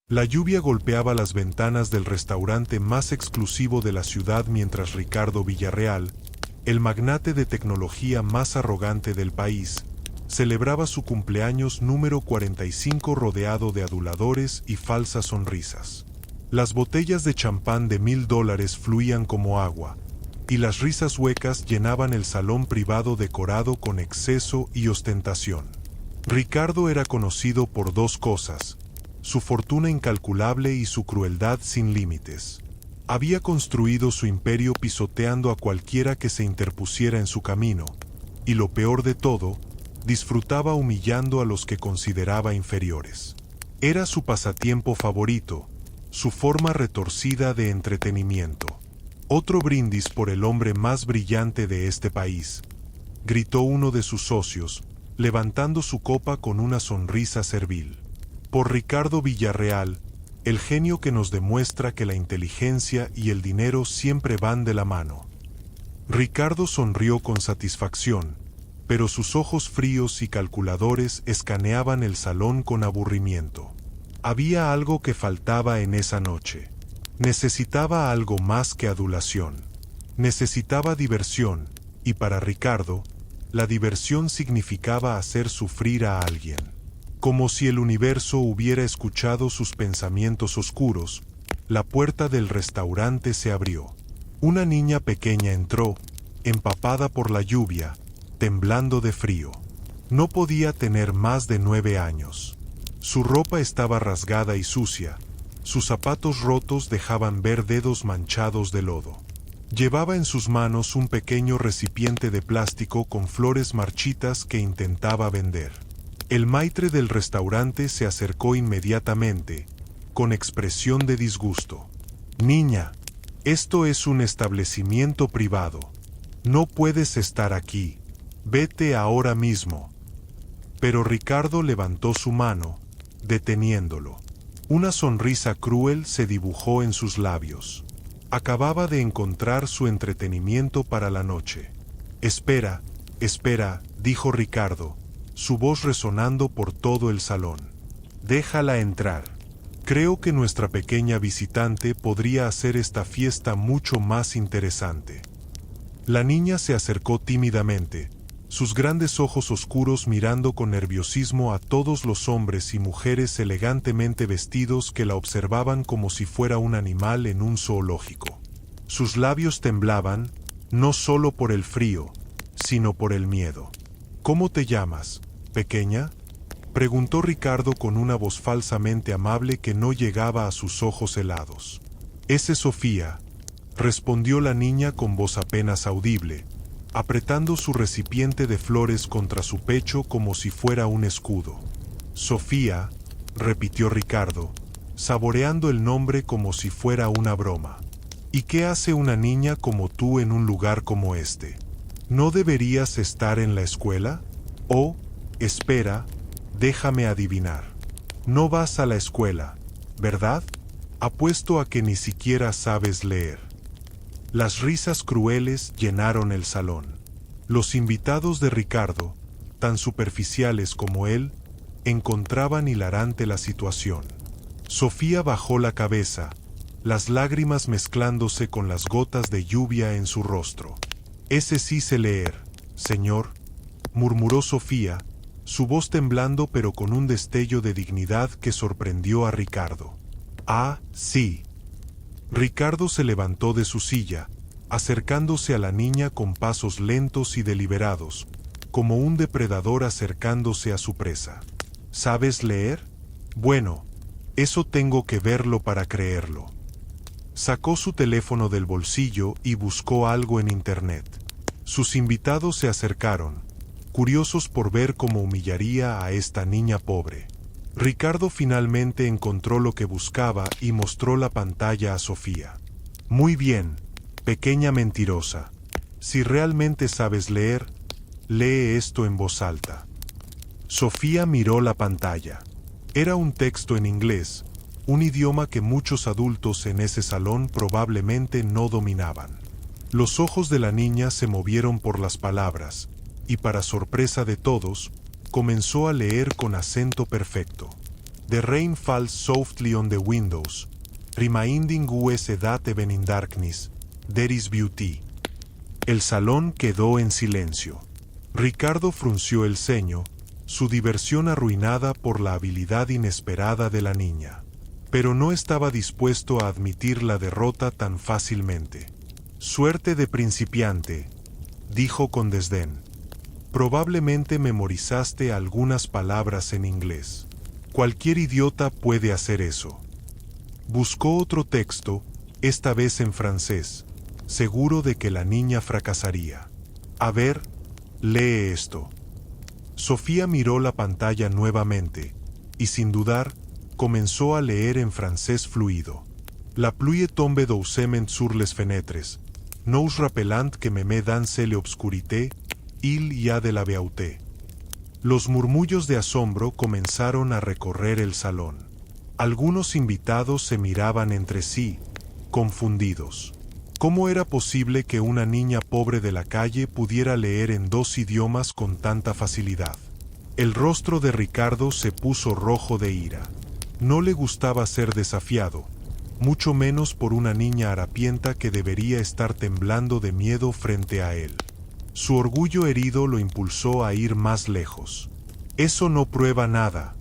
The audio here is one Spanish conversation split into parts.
La lluvia golpeaba las ventanas del restaurante más exclusivo de la ciudad mientras Ricardo Villarreal, el magnate de tecnología más arrogante del país, celebraba su cumpleaños número 45 rodeado de aduladores y falsas sonrisas. Las botellas de champán de $1000 fluían como agua, y las risas huecas llenaban el salón privado decorado con exceso y ostentación. Ricardo era conocido por dos cosas: su fortuna incalculable y su crueldad sin límites. Había construido su imperio pisoteando a cualquiera que se interpusiera en su camino, y lo peor de todo, disfrutaba humillando a los que consideraba inferiores. Era su pasatiempo favorito, su forma retorcida de entretenimiento. «Otro brindis por el hombre más brillante de este país», gritó uno de sus socios, levantando su copa con una sonrisa servil. «Por Ricardo Villarreal, el genio que nos demuestra que la inteligencia y el dinero siempre van de la mano». Ricardo sonrió con satisfacción, pero sus ojos fríos y calculadores escaneaban el salón con aburrimiento. Había algo que faltaba en esa noche. Necesitaba algo más que adulación. Necesitaba diversión, y para Ricardo, la diversión significaba hacer sufrir a alguien. Como si el universo hubiera escuchado sus pensamientos oscuros, la puerta del restaurante se abrió. Una niña pequeña entró, empapada por la lluvia, temblando de frío. No podía tener más de 9 años. Su ropa estaba rasgada y sucia. Sus zapatos rotos dejaban ver dedos manchados de lodo. Llevaba en sus manos un pequeño recipiente de plástico con flores marchitas que intentaba vender. El maitre del restaurante se acercó inmediatamente, con expresión de disgusto. «Niña, esto es un establecimiento privado. No puedes estar aquí. Vete ahora mismo». Pero Ricardo levantó su mano, deteniéndolo. Una sonrisa cruel se dibujó en sus labios. Acababa de encontrar su entretenimiento para la noche. «Espera, espera», dijo Ricardo, su voz resonando por todo el salón. «Déjala entrar. Creo que nuestra pequeña visitante podría hacer esta fiesta mucho más interesante». La niña se acercó tímidamente, sus grandes ojos oscuros mirando con nerviosismo a todos los hombres y mujeres elegantemente vestidos que la observaban como si fuera un animal en un zoológico. Sus labios temblaban, no solo por el frío, sino por el miedo. «¿Cómo te llamas, pequeña?», preguntó Ricardo con una voz falsamente amable que no llegaba a sus ojos helados. «Es Sofía», respondió la niña con voz apenas audible, apretando su recipiente de flores contra su pecho como si fuera un escudo. «Sofía», repitió Ricardo, saboreando el nombre como si fuera una broma. «¿Y qué hace una niña como tú en un lugar como este? ¿No deberías estar en la escuela? Oh, espera, déjame adivinar. No vas a la escuela, ¿verdad? Apuesto a que ni siquiera sabes leer». Las risas crueles llenaron el salón. Los invitados de Ricardo, tan superficiales como él, encontraban hilarante la situación. Sofía bajó la cabeza, las lágrimas mezclándose con las gotas de lluvia en su rostro. «Ese sí sé leer, señor», murmuró Sofía, su voz temblando pero con un destello de dignidad que sorprendió a Ricardo. «Ah, sí». Ricardo se levantó de su silla, acercándose a la niña con pasos lentos y deliberados, como un depredador acercándose a su presa. «¿Sabes leer? Bueno, eso tengo que verlo para creerlo». Sacó su teléfono del bolsillo y buscó algo en internet. Sus invitados se acercaron, curiosos por ver cómo humillaría a esta niña pobre. Ricardo finalmente encontró lo que buscaba y mostró la pantalla a Sofía. «Muy bien, pequeña mentirosa. Si realmente sabes leer, lee esto en voz alta». Sofía miró la pantalla. Era un texto en inglés, un idioma que muchos adultos en ese salón probablemente no dominaban. Los ojos de la niña se movieron por las palabras, y para sorpresa de todos, comenzó a leer con acento perfecto. The rain falls softly on the windows, reminding us that even in darkness, there is beauty. El salón quedó en silencio. Ricardo frunció el ceño, su diversión arruinada por la habilidad inesperada de la niña. Pero no estaba dispuesto a admitir la derrota tan fácilmente. Suerte de principiante, dijo con desdén. Probablemente memorizaste algunas palabras en inglés. Cualquier idiota puede hacer eso. Buscó otro texto, esta vez en francés, seguro de que la niña fracasaría. A ver, lee esto. Sofía miró la pantalla nuevamente, y sin dudar, comenzó a leer en francés fluido. La pluie tombe doucement sur les fenêtres, nous rappelant que me dans l'obscurité, il y a de la beauté. Los murmullos de asombro comenzaron a recorrer el salón. Algunos invitados se miraban entre sí, confundidos. ¿Cómo era posible que una niña pobre de la calle pudiera leer en dos idiomas con tanta facilidad? El rostro de Ricardo se puso rojo de ira. No le gustaba ser desafiado, mucho menos por una niña harapienta que debería estar temblando de miedo frente a él. Su orgullo herido lo impulsó a ir más lejos. «Eso no prueba nada»,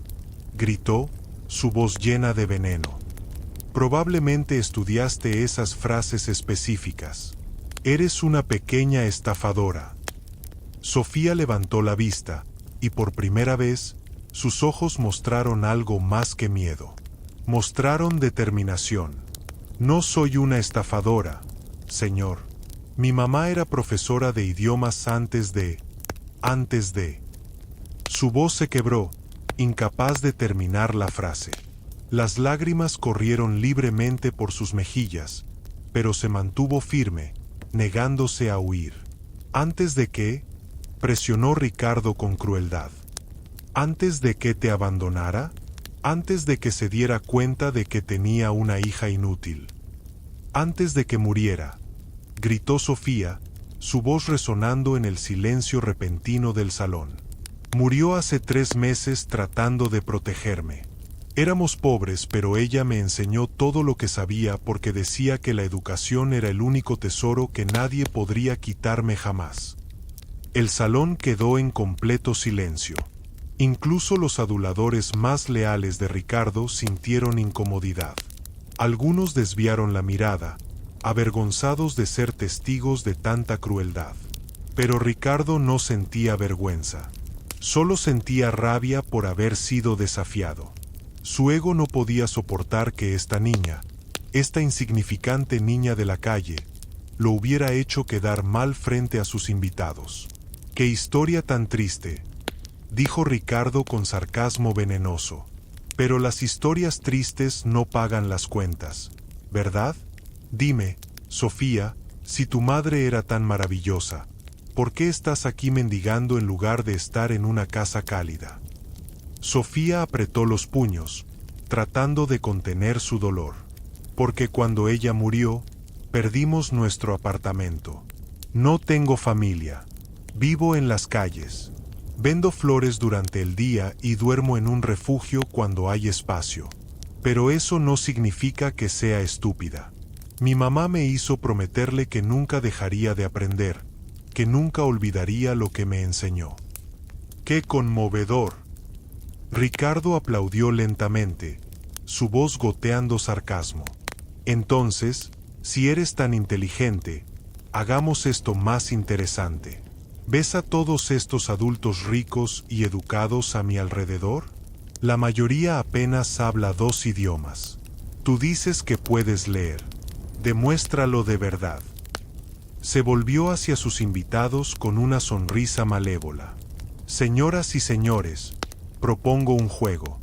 gritó, su voz llena de veneno. «Probablemente estudiaste esas frases específicas. Eres una pequeña estafadora». Sofía levantó la vista, y por primera vez, sus ojos mostraron algo más que miedo. Mostraron determinación. «No soy una estafadora, señor. Mi mamá era profesora de idiomas antes de... Su voz se quebró, incapaz de terminar la frase. Las lágrimas corrieron libremente por sus mejillas, pero se mantuvo firme, negándose a huir. «¿Antes de qué?», presionó Ricardo con crueldad. «¿Antes de que te abandonara? ¿Antes de que se diera cuenta de que tenía una hija inútil? Antes de que muriera», gritó Sofía, su voz resonando en el silencio repentino del salón. «Murió hace 3 meses tratando de protegerme. Éramos pobres, pero ella me enseñó todo lo que sabía porque decía que la educación era el único tesoro que nadie podría quitarme jamás». El salón quedó en completo silencio. Incluso los aduladores más leales de Ricardo sintieron incomodidad. Algunos desviaron la mirada, avergonzados de ser testigos de tanta crueldad. Pero Ricardo no sentía vergüenza. Solo sentía rabia por haber sido desafiado. Su ego no podía soportar que esta niña, esta insignificante niña de la calle, lo hubiera hecho quedar mal frente a sus invitados. «¡Qué historia tan triste!», dijo Ricardo con sarcasmo venenoso. «Pero las historias tristes no pagan las cuentas, ¿verdad? Dime, Sofía, si tu madre era tan maravillosa, ¿por qué estás aquí mendigando en lugar de estar en una casa cálida?» Sofía apretó los puños, tratando de contener su dolor. «Porque cuando ella murió, perdimos nuestro apartamento. No tengo familia. Vivo en las calles. Vendo flores durante el día y duermo en un refugio cuando hay espacio. Pero eso no significa que sea estúpida. Mi mamá me hizo prometerle que nunca dejaría de aprender, que nunca olvidaría lo que me enseñó». «¡Qué conmovedor!». Ricardo aplaudió lentamente, su voz goteando sarcasmo. «Entonces, si eres tan inteligente, hagamos esto más interesante. ¿Ves a todos estos adultos ricos y educados a mi alrededor? La mayoría apenas habla 2 idiomas. Tú dices que puedes leer. Demuéstralo de verdad». Se volvió hacia sus invitados con una sonrisa malévola. «Señoras y señores, propongo un juego.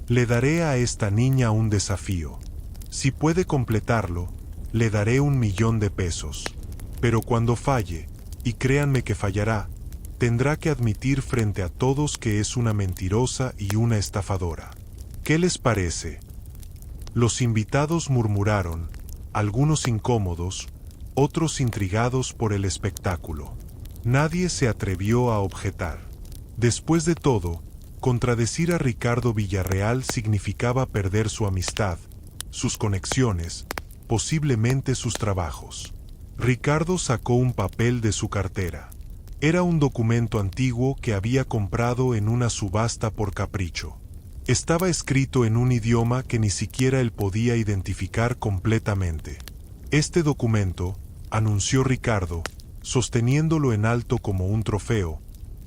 Le daré a esta niña un desafío. Si puede completarlo, le daré 1.000.000 de pesos. Pero cuando falle, y créanme que fallará, tendrá que admitir frente a todos que es una mentirosa y una estafadora. ¿Qué les parece?». Los invitados murmuraron, algunos incómodos, otros intrigados por el espectáculo. Nadie se atrevió a objetar. Después de todo, Contradecir a Ricardo Villarreal significaba perder su amistad, sus conexiones, posiblemente sus trabajos. Ricardo sacó un papel de su cartera. Era un documento antiguo que había comprado en una subasta por capricho. Estaba escrito en un idioma que ni siquiera él podía identificar completamente. Este documento, anunció Ricardo, sosteniéndolo en alto como un trofeo,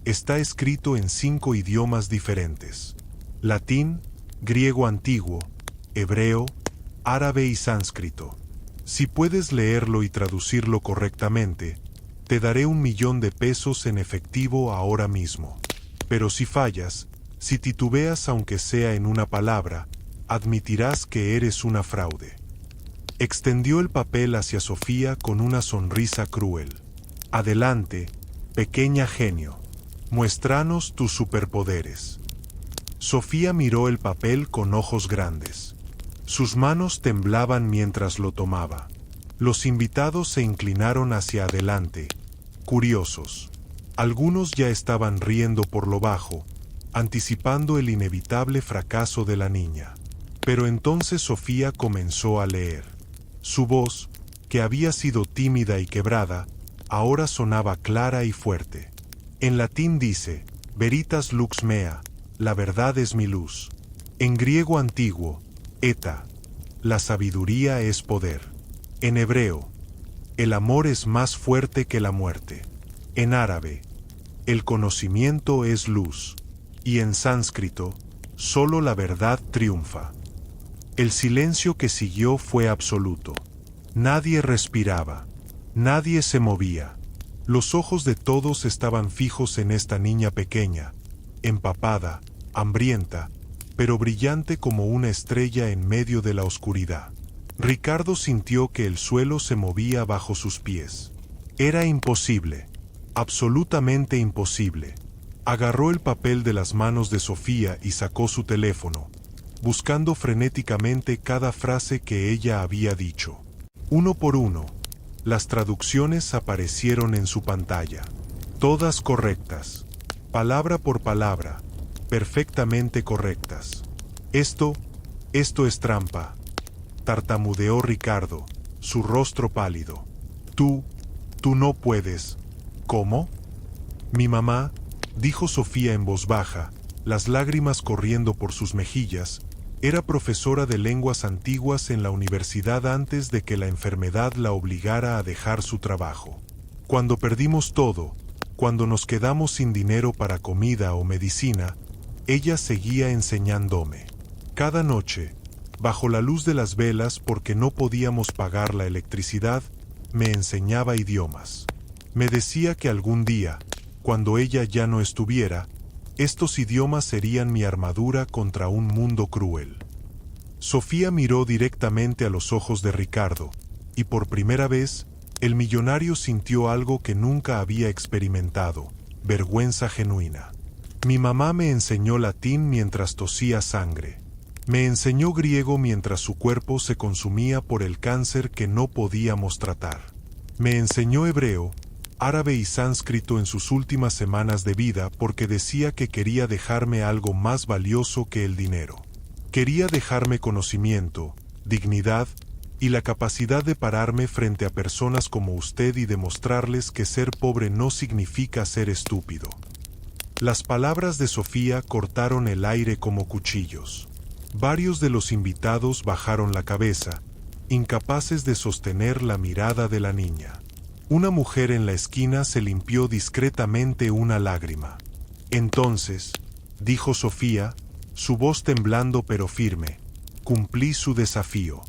está escrito en 5 idiomas diferentes: latín, griego antiguo, hebreo, árabe y sánscrito. Si puedes leerlo y traducirlo correctamente, te daré $1.000.000 en efectivo ahora mismo. Pero si fallas, si titubeas aunque sea en una palabra, admitirás que eres una fraude. Extendió el papel hacia Sofía con una sonrisa cruel. Adelante, pequeña genio. Muéstranos tus superpoderes. Sofía miró el papel con ojos grandes. Sus manos temblaban mientras lo tomaba. Los invitados se inclinaron hacia adelante, curiosos. Algunos ya estaban riendo por lo bajo, anticipando el inevitable fracaso de la niña. Pero entonces Sofía comenzó a leer. Su voz, que había sido tímida y quebrada, ahora sonaba clara y fuerte. En latín dice, veritas lux mea, la verdad es mi luz. En griego antiguo, eta, la sabiduría es poder. En hebreo, el amor es más fuerte que la muerte. En árabe, el conocimiento es luz. Y en sánscrito, solo la verdad triunfa. El silencio que siguió fue absoluto. Nadie respiraba. Nadie se movía. Los ojos de todos estaban fijos en esta niña pequeña, empapada, hambrienta, pero brillante como una estrella en medio de la oscuridad. Ricardo sintió que el suelo se movía bajo sus pies. Era imposible, absolutamente imposible. Agarró el papel de las manos de Sofía y sacó su teléfono, buscando frenéticamente cada frase que ella había dicho. Uno por uno, las traducciones aparecieron en su pantalla. Todas correctas, palabra por palabra, perfectamente correctas. Esto es trampa, tartamudeó Ricardo, su rostro pálido. Tú no puedes. ¿Cómo? Mi mamá, dijo Sofía en voz baja, las lágrimas corriendo por sus mejillas, era profesora de lenguas antiguas en la universidad antes de que la enfermedad la obligara a dejar su trabajo. Cuando perdimos todo, cuando nos quedamos sin dinero para comida o medicina, ella seguía enseñándome. Cada noche, bajo la luz de las velas porque no podíamos pagar la electricidad, me enseñaba idiomas. Me decía que algún día, cuando ella ya no estuviera, estos idiomas serían mi armadura contra un mundo cruel. Sofía miró directamente a los ojos de Ricardo, y por primera vez, el millonario sintió algo que nunca había experimentado: vergüenza genuina. Mi mamá me enseñó latín mientras tosía sangre. Me enseñó griego mientras su cuerpo se consumía por el cáncer que no podíamos tratar. Me enseñó hebreo, árabe y sánscrito en sus últimas semanas de vida porque decía que quería dejarme algo más valioso que el dinero. Quería dejarme conocimiento, dignidad y la capacidad de pararme frente a personas como usted y demostrarles que ser pobre no significa ser estúpido. Las palabras de Sofía cortaron el aire como cuchillos. Varios de los invitados bajaron la cabeza, incapaces de sostener la mirada de la niña. Una mujer en la esquina se limpió discretamente una lágrima. Entonces, dijo Sofía, su voz temblando pero firme, cumplí su desafío.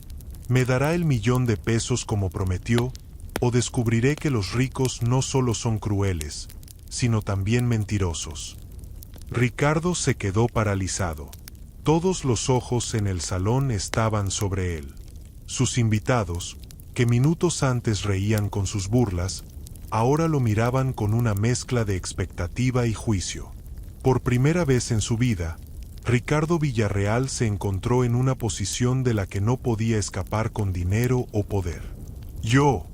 ¿Me dará el $1.000.000 como prometió, o descubriré que los ricos no solo son crueles, sino también mentirosos? Ricardo se quedó paralizado. Todos los ojos en el salón estaban sobre él. Sus invitados, que minutos antes reían con sus burlas, ahora lo miraban con una mezcla de expectativa y juicio. Por primera vez en su vida, Ricardo Villarreal se encontró en una posición de la que no podía escapar con dinero o poder. Yo.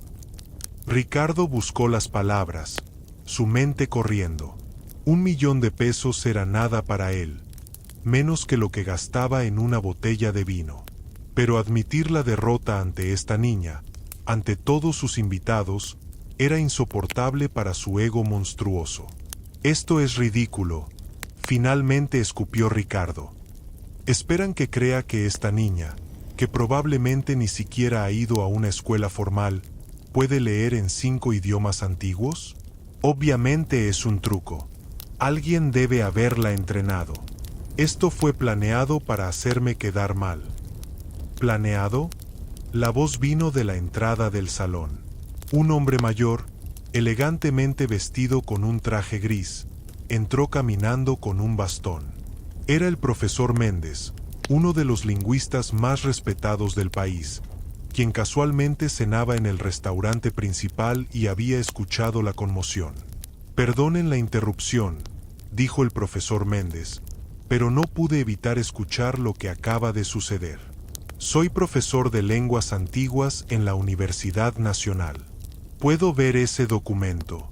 Ricardo buscó las palabras, su mente corriendo. $1.000.000 era nada para él, menos que lo que gastaba en una botella de vino. Pero admitir la derrota ante esta niña, ante todos sus invitados, era insoportable para su ego monstruoso. «Esto es ridículo», finalmente escupió Ricardo. «¿Esperan que crea que esta niña, que probablemente ni siquiera ha ido a una escuela formal, puede leer en 5 idiomas antiguos? Obviamente es un truco. Alguien debe haberla entrenado. Esto fue planeado para hacerme quedar mal». ¿Planeado? La voz vino de la entrada del salón. Un hombre mayor, elegantemente vestido con un traje gris, entró caminando con un bastón. Era el profesor Méndez, uno de los lingüistas más respetados del país, quien casualmente cenaba en el restaurante principal y había escuchado la conmoción. «Perdonen la interrupción», dijo el profesor Méndez, «pero no pude evitar escuchar lo que acaba de suceder. Soy profesor de lenguas antiguas en la Universidad Nacional. ¿Puedo ver ese documento?».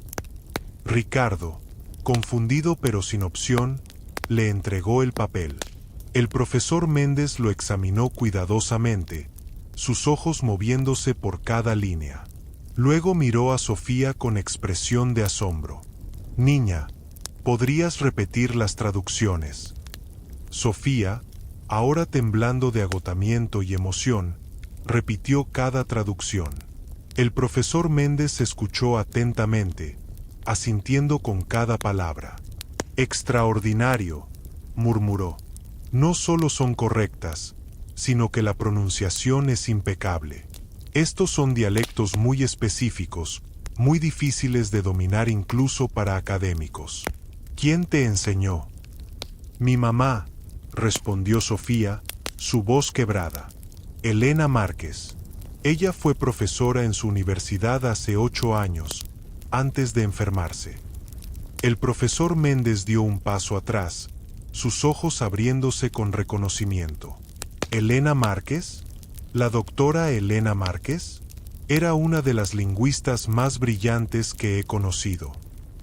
Ricardo, confundido pero sin opción, le entregó el papel. El profesor Méndez lo examinó cuidadosamente, sus ojos moviéndose por cada línea. Luego miró a Sofía con expresión de asombro. «Niña, ¿podrías repetir las traducciones?». Sofía, ahora temblando de agotamiento y emoción, repitió cada traducción. El profesor Méndez escuchó atentamente, asintiendo con cada palabra. «Extraordinario», murmuró. «No solo son correctas, sino que la pronunciación es impecable. Estos son dialectos muy específicos, muy difíciles de dominar incluso para académicos. ¿Quién te enseñó?». «Mi mamá», respondió Sofía, su voz quebrada. «Elena Márquez. Ella fue profesora en su universidad hace 8 años, antes de enfermarse». El profesor Méndez dio un paso atrás, sus ojos abriéndose con reconocimiento. «¿Elena Márquez? ¿La doctora Elena Márquez? Era una de las lingüistas más brillantes que he conocido.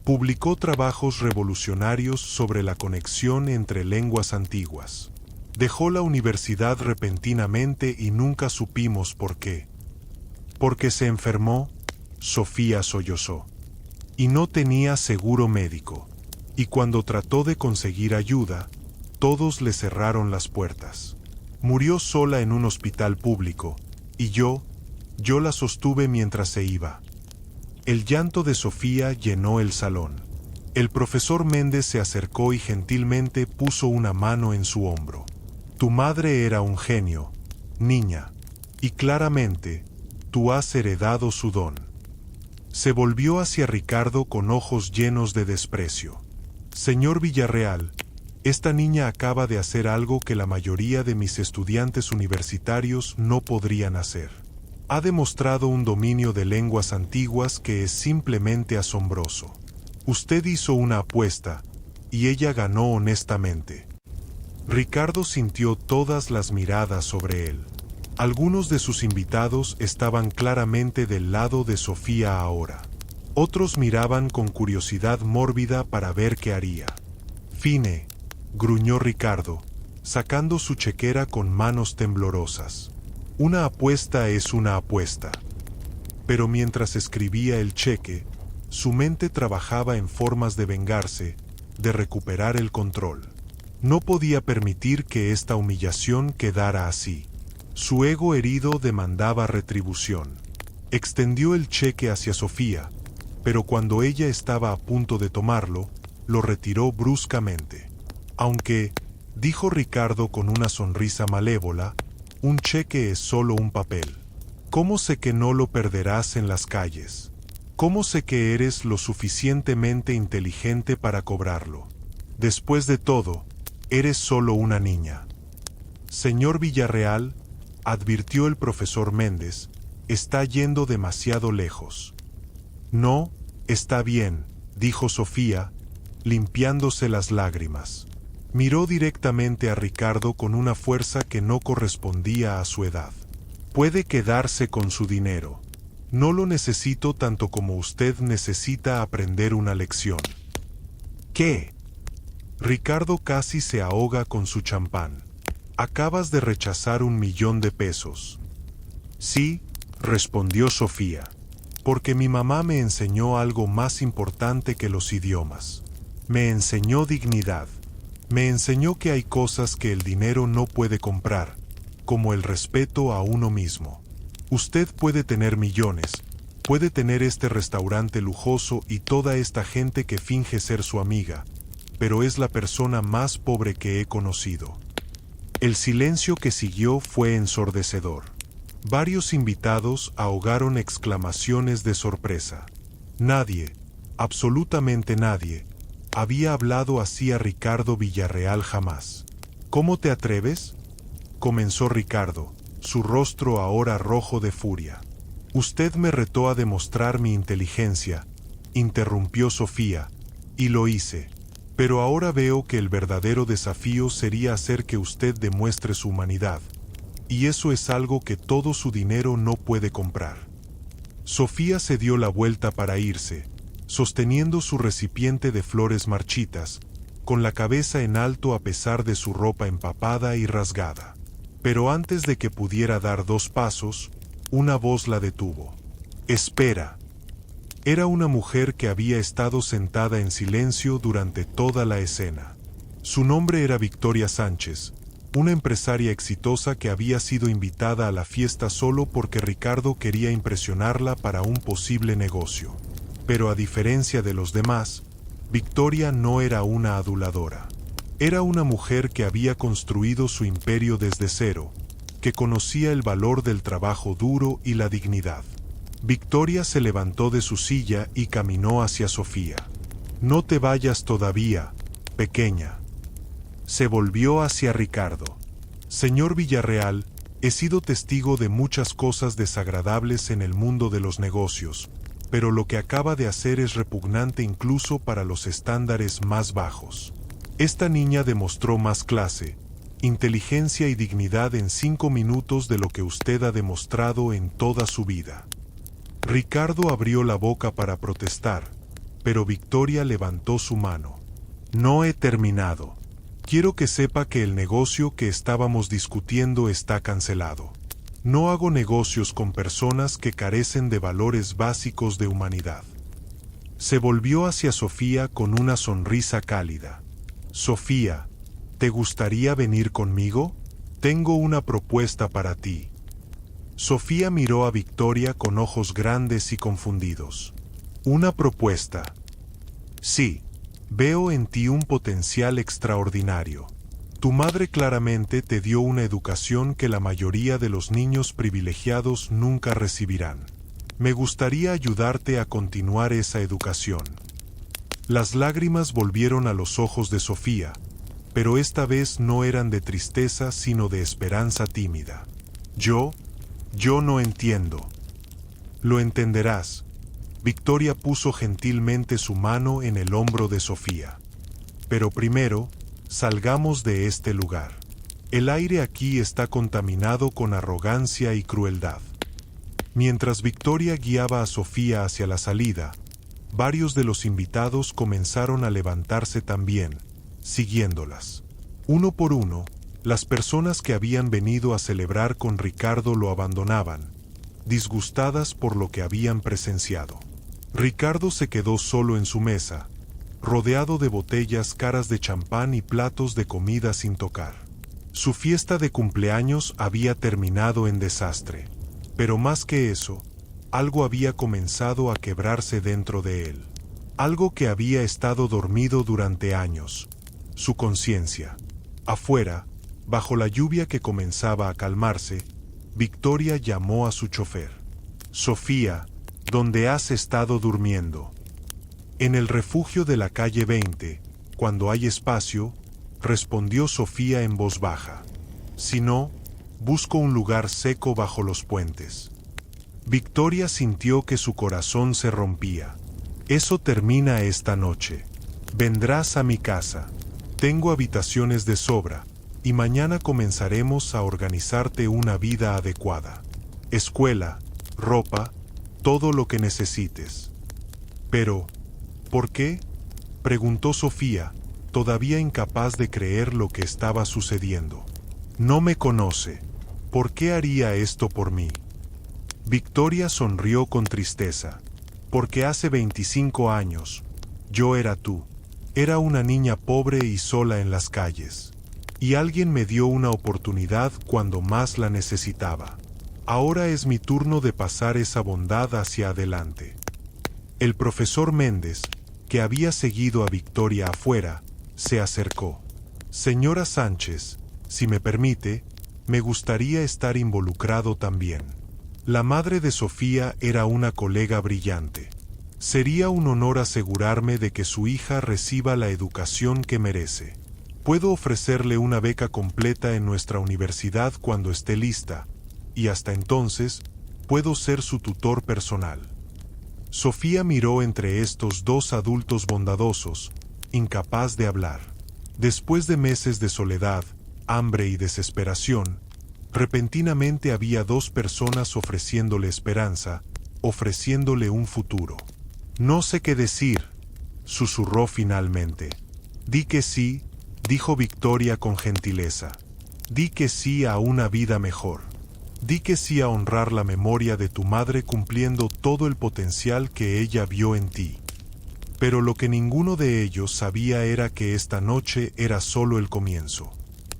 Publicó trabajos revolucionarios sobre la conexión entre lenguas antiguas. Dejó la universidad repentinamente y nunca supimos por qué». «Porque se enfermó», Sofía sollozó. «Y no tenía seguro médico. Y cuando trató de conseguir ayuda, todos le cerraron las puertas. Murió sola en un hospital público, y yo la sostuve mientras se iba». El llanto de Sofía llenó el salón. El profesor Méndez se acercó y gentilmente puso una mano en su hombro. «Tu madre era un genio, niña, y claramente, tú has heredado su don». Se volvió hacia Ricardo con ojos llenos de desprecio. «Señor Villarreal, esta niña acaba de hacer algo que la mayoría de mis estudiantes universitarios no podrían hacer. Ha demostrado un dominio de lenguas antiguas que es simplemente asombroso. Usted hizo una apuesta, y ella ganó honestamente». Ricardo sintió todas las miradas sobre él. Algunos de sus invitados estaban claramente del lado de Sofía ahora. Otros miraban con curiosidad mórbida para ver qué haría. «Fine», gruñó Ricardo, sacando su chequera con manos temblorosas. «Una apuesta es una apuesta». Pero mientras escribía el cheque, su mente trabajaba en formas de vengarse, de recuperar el control. No podía permitir que esta humillación quedara así. Su ego herido demandaba retribución. Extendió el cheque hacia Sofía, pero cuando ella estaba a punto de tomarlo, lo retiró bruscamente. «Aunque», dijo Ricardo con una sonrisa malévola, «un cheque es solo un papel. ¿Cómo sé que no lo perderás en las calles? ¿Cómo sé que eres lo suficientemente inteligente para cobrarlo? Después de todo, eres solo una niña». «Señor Villarreal», advirtió el profesor Méndez, «está yendo demasiado lejos». «No, está bien», dijo Sofía, limpiándose las lágrimas. Miró directamente a Ricardo con una fuerza que no correspondía a su edad. «Puede quedarse con su dinero. No lo necesito tanto como usted necesita aprender una lección». «¿Qué?». Ricardo casi se ahoga con su champán. Acabas de rechazar 1.000.000 de pesos. Sí, respondió Sofía. Porque mi mamá me enseñó algo más importante que los idiomas. Me enseñó dignidad. Me enseñó que hay cosas que el dinero no puede comprar, como el respeto a uno mismo. Usted puede tener millones, puede tener este restaurante lujoso y toda esta gente que finge ser su amiga, pero es la persona más pobre que he conocido. El silencio que siguió fue ensordecedor. Varios invitados ahogaron exclamaciones de sorpresa. Nadie, absolutamente nadie, había hablado así a Ricardo Villarreal jamás. ¿Cómo te atreves?, comenzó Ricardo, su rostro ahora rojo de furia. Usted me retó a demostrar mi inteligencia, interrumpió Sofía, y lo hice. Pero ahora veo que el verdadero desafío sería hacer que usted demuestre su humanidad, y eso es algo que todo su dinero no puede comprar. Sofía se dio la vuelta para irse, sosteniendo su recipiente de flores marchitas, con la cabeza en alto a pesar de su ropa empapada y rasgada. Pero antes de que pudiera dar 2 pasos, una voz la detuvo. «Espera». Era una mujer que había estado sentada en silencio durante toda la escena. Su nombre era Victoria Sánchez, una empresaria exitosa que había sido invitada a la fiesta solo porque Ricardo quería impresionarla para un posible negocio. Pero a diferencia de los demás, Victoria no era una aduladora. Era una mujer que había construido su imperio desde cero, que conocía el valor del trabajo duro y la dignidad. Victoria se levantó de su silla y caminó hacia Sofía. «No te vayas todavía, pequeña». Se volvió hacia Ricardo. «Señor Villarreal, he sido testigo de muchas cosas desagradables en el mundo de los negocios, pero lo que acaba de hacer es repugnante incluso para los estándares más bajos. Esta niña demostró más clase, inteligencia y dignidad en 5 minutos de lo que usted ha demostrado en toda su vida». Ricardo abrió la boca para protestar, pero Victoria levantó su mano. «No he terminado. Quiero que sepa que el negocio que estábamos discutiendo está cancelado. No hago negocios con personas que carecen de valores básicos de humanidad». Se volvió hacia Sofía con una sonrisa cálida. «Sofía, ¿te gustaría venir conmigo? Tengo una propuesta para ti». Sofía miró a Victoria con ojos grandes y confundidos. «¿Una propuesta?» «Sí, veo en ti un potencial extraordinario. Tu madre claramente te dio una educación que la mayoría de los niños privilegiados nunca recibirán. Me gustaría ayudarte a continuar esa educación». Las lágrimas volvieron a los ojos de Sofía, pero esta vez no eran de tristeza sino de esperanza tímida. Yo no entiendo». «Lo entenderás». Victoria puso gentilmente su mano en el hombro de Sofía. «Pero primero, salgamos de este lugar. El aire aquí está contaminado con arrogancia y crueldad». Mientras Victoria guiaba a Sofía hacia la salida, varios de los invitados comenzaron a levantarse también, siguiéndolas. Uno por uno, las personas que habían venido a celebrar con Ricardo lo abandonaban, disgustadas por lo que habían presenciado. Ricardo se quedó solo en su mesa, rodeado de botellas caras de champán y platos de comida sin tocar. Su fiesta de cumpleaños había terminado en desastre, pero más que eso, algo había comenzado a quebrarse dentro de él. Algo que había estado dormido durante años, su conciencia. Afuera, bajo la lluvia que comenzaba a calmarse, Victoria llamó a su chofer. «Sofía, ¿dónde has estado durmiendo?» «En el refugio de la calle 20, cuando hay espacio», respondió Sofía en voz baja. «Si no, busco un lugar seco bajo los puentes». Victoria sintió que su corazón se rompía. «Eso termina esta noche. Vendrás a mi casa. Tengo habitaciones de sobra, y mañana comenzaremos a organizarte una vida adecuada. Escuela, ropa, todo lo que necesites». «Pero, ¿por qué?», preguntó Sofía, todavía incapaz de creer lo que estaba sucediendo. No me conoce. ¿Por qué haría esto por mí? Victoria sonrió con tristeza. Porque hace 25 años, yo era tú. Era una niña pobre y sola en las calles. Y alguien me dio una oportunidad cuando más la necesitaba. Ahora es mi turno de pasar esa bondad hacia adelante. El profesor Méndez, que había seguido a Victoria afuera, se acercó. Señora Sánchez, si me permite, me gustaría estar involucrado también. La madre de Sofía era una colega brillante. Sería un honor asegurarme de que su hija reciba la educación que merece. Puedo ofrecerle una beca completa en nuestra universidad cuando esté lista, y hasta entonces, puedo ser su tutor personal. Sofía miró entre estos dos adultos bondadosos, incapaz de hablar. Después de meses de soledad, hambre y desesperación, repentinamente había dos personas ofreciéndole esperanza, ofreciéndole un futuro. No sé qué decir, susurró finalmente. Di que sí, dijo Victoria con gentileza. Di que sí a una vida mejor. Di que sí a honrar la memoria de tu madre cumpliendo todo el potencial que ella vio en ti. Pero lo que ninguno de ellos sabía era que esta noche era solo el comienzo.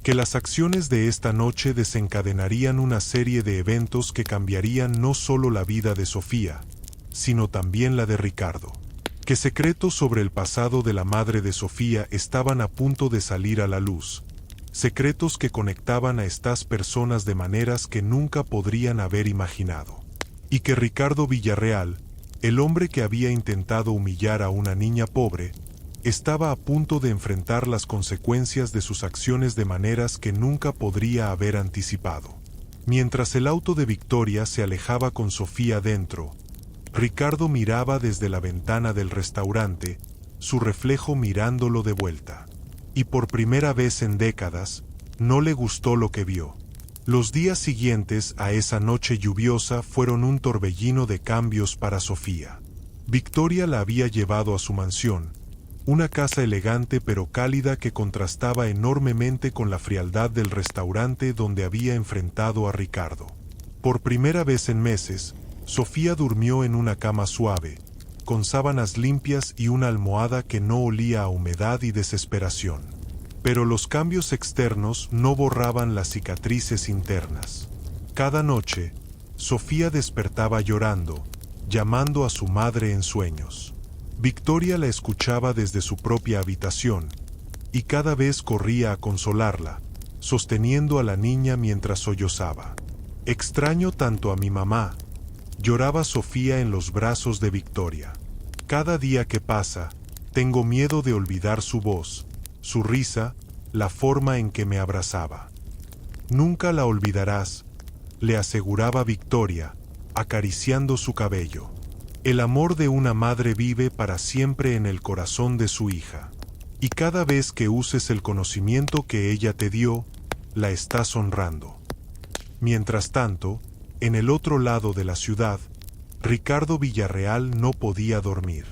Que las acciones de esta noche desencadenarían una serie de eventos que cambiarían no solo la vida de Sofía, sino también la de Ricardo. Que secretos sobre el pasado de la madre de Sofía estaban a punto de salir a la luz. Secretos que conectaban a estas personas de maneras que nunca podrían haber imaginado. Y que Ricardo Villarreal, el hombre que había intentado humillar a una niña pobre, estaba a punto de enfrentar las consecuencias de sus acciones de maneras que nunca podría haber anticipado. Mientras el auto de Victoria se alejaba con Sofía dentro, Ricardo miraba desde la ventana del restaurante, su reflejo mirándolo de vuelta. Y por primera vez en décadas, no le gustó lo que vio. Los días siguientes a esa noche lluviosa fueron un torbellino de cambios para Sofía. Victoria la había llevado a su mansión, una casa elegante pero cálida que contrastaba enormemente con la frialdad del restaurante donde había enfrentado a Ricardo. Por primera vez en meses, Sofía durmió en una cama suave, con sábanas limpias y una almohada que no olía a humedad y desesperación. Pero los cambios externos no borraban las cicatrices internas. Cada noche, Sofía despertaba llorando, llamando a su madre en sueños. Victoria la escuchaba desde su propia habitación, y cada vez corría a consolarla, sosteniendo a la niña mientras sollozaba. Extraño tanto a mi mamá, lloraba Sofía en los brazos de Victoria. Cada día que pasa, tengo miedo de olvidar su voz, su risa, la forma en que me abrazaba. Nunca la olvidarás, le aseguraba Victoria, acariciando su cabello. El amor de una madre vive para siempre en el corazón de su hija. Y cada vez que uses el conocimiento que ella te dio, la estás honrando. Mientras tanto, en el otro lado de la ciudad, Ricardo Villarreal no podía dormir.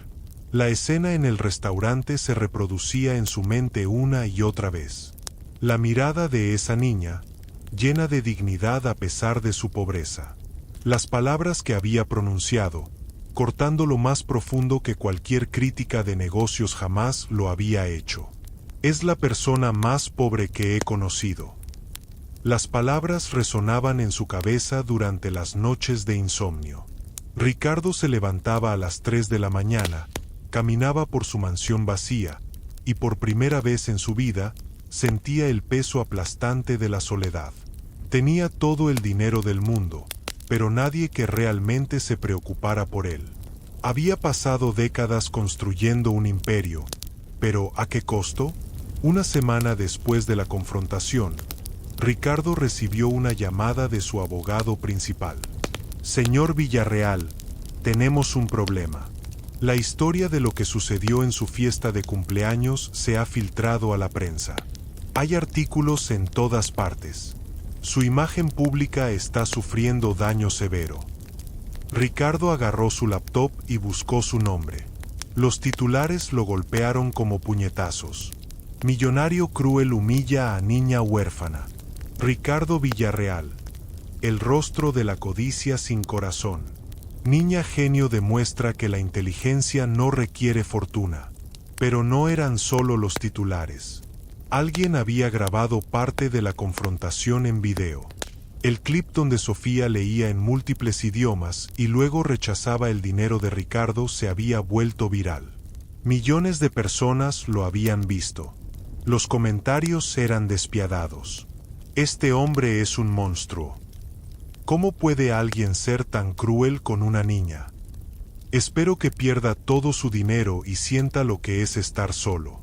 La escena en el restaurante se reproducía en su mente una y otra vez. La mirada de esa niña, llena de dignidad a pesar de su pobreza. Las palabras que había pronunciado, cortando lo más profundo que cualquier crítica de negocios jamás lo había hecho. Es la persona más pobre que he conocido. Las palabras resonaban en su cabeza durante las noches de insomnio. Ricardo se levantaba a las 3 de la mañana, caminaba por su mansión vacía, y por primera vez en su vida, sentía el peso aplastante de la soledad. Tenía todo el dinero del mundo, pero nadie que realmente se preocupara por él. Había pasado décadas construyendo un imperio, pero ¿a qué costo? Una semana después de la confrontación, Ricardo recibió una llamada de su abogado principal. Señor Villarreal, tenemos un problema. La historia de lo que sucedió en su fiesta de cumpleaños se ha filtrado a la prensa. Hay artículos en todas partes. Su imagen pública está sufriendo daño severo. Ricardo agarró su laptop y buscó su nombre. Los titulares lo golpearon como puñetazos. Millonario cruel humilla a niña huérfana. Ricardo Villarreal. El rostro de la codicia sin corazón. Niña genio demuestra que la inteligencia no requiere fortuna. Pero no eran solo los titulares. Alguien había grabado parte de la confrontación en video. El clip donde Sofía leía en múltiples idiomas y luego rechazaba el dinero de Ricardo se había vuelto viral. Millones de personas lo habían visto. Los comentarios eran despiadados. Este hombre es un monstruo. ¿Cómo puede alguien ser tan cruel con una niña? Espero que pierda todo su dinero y sienta lo que es estar solo.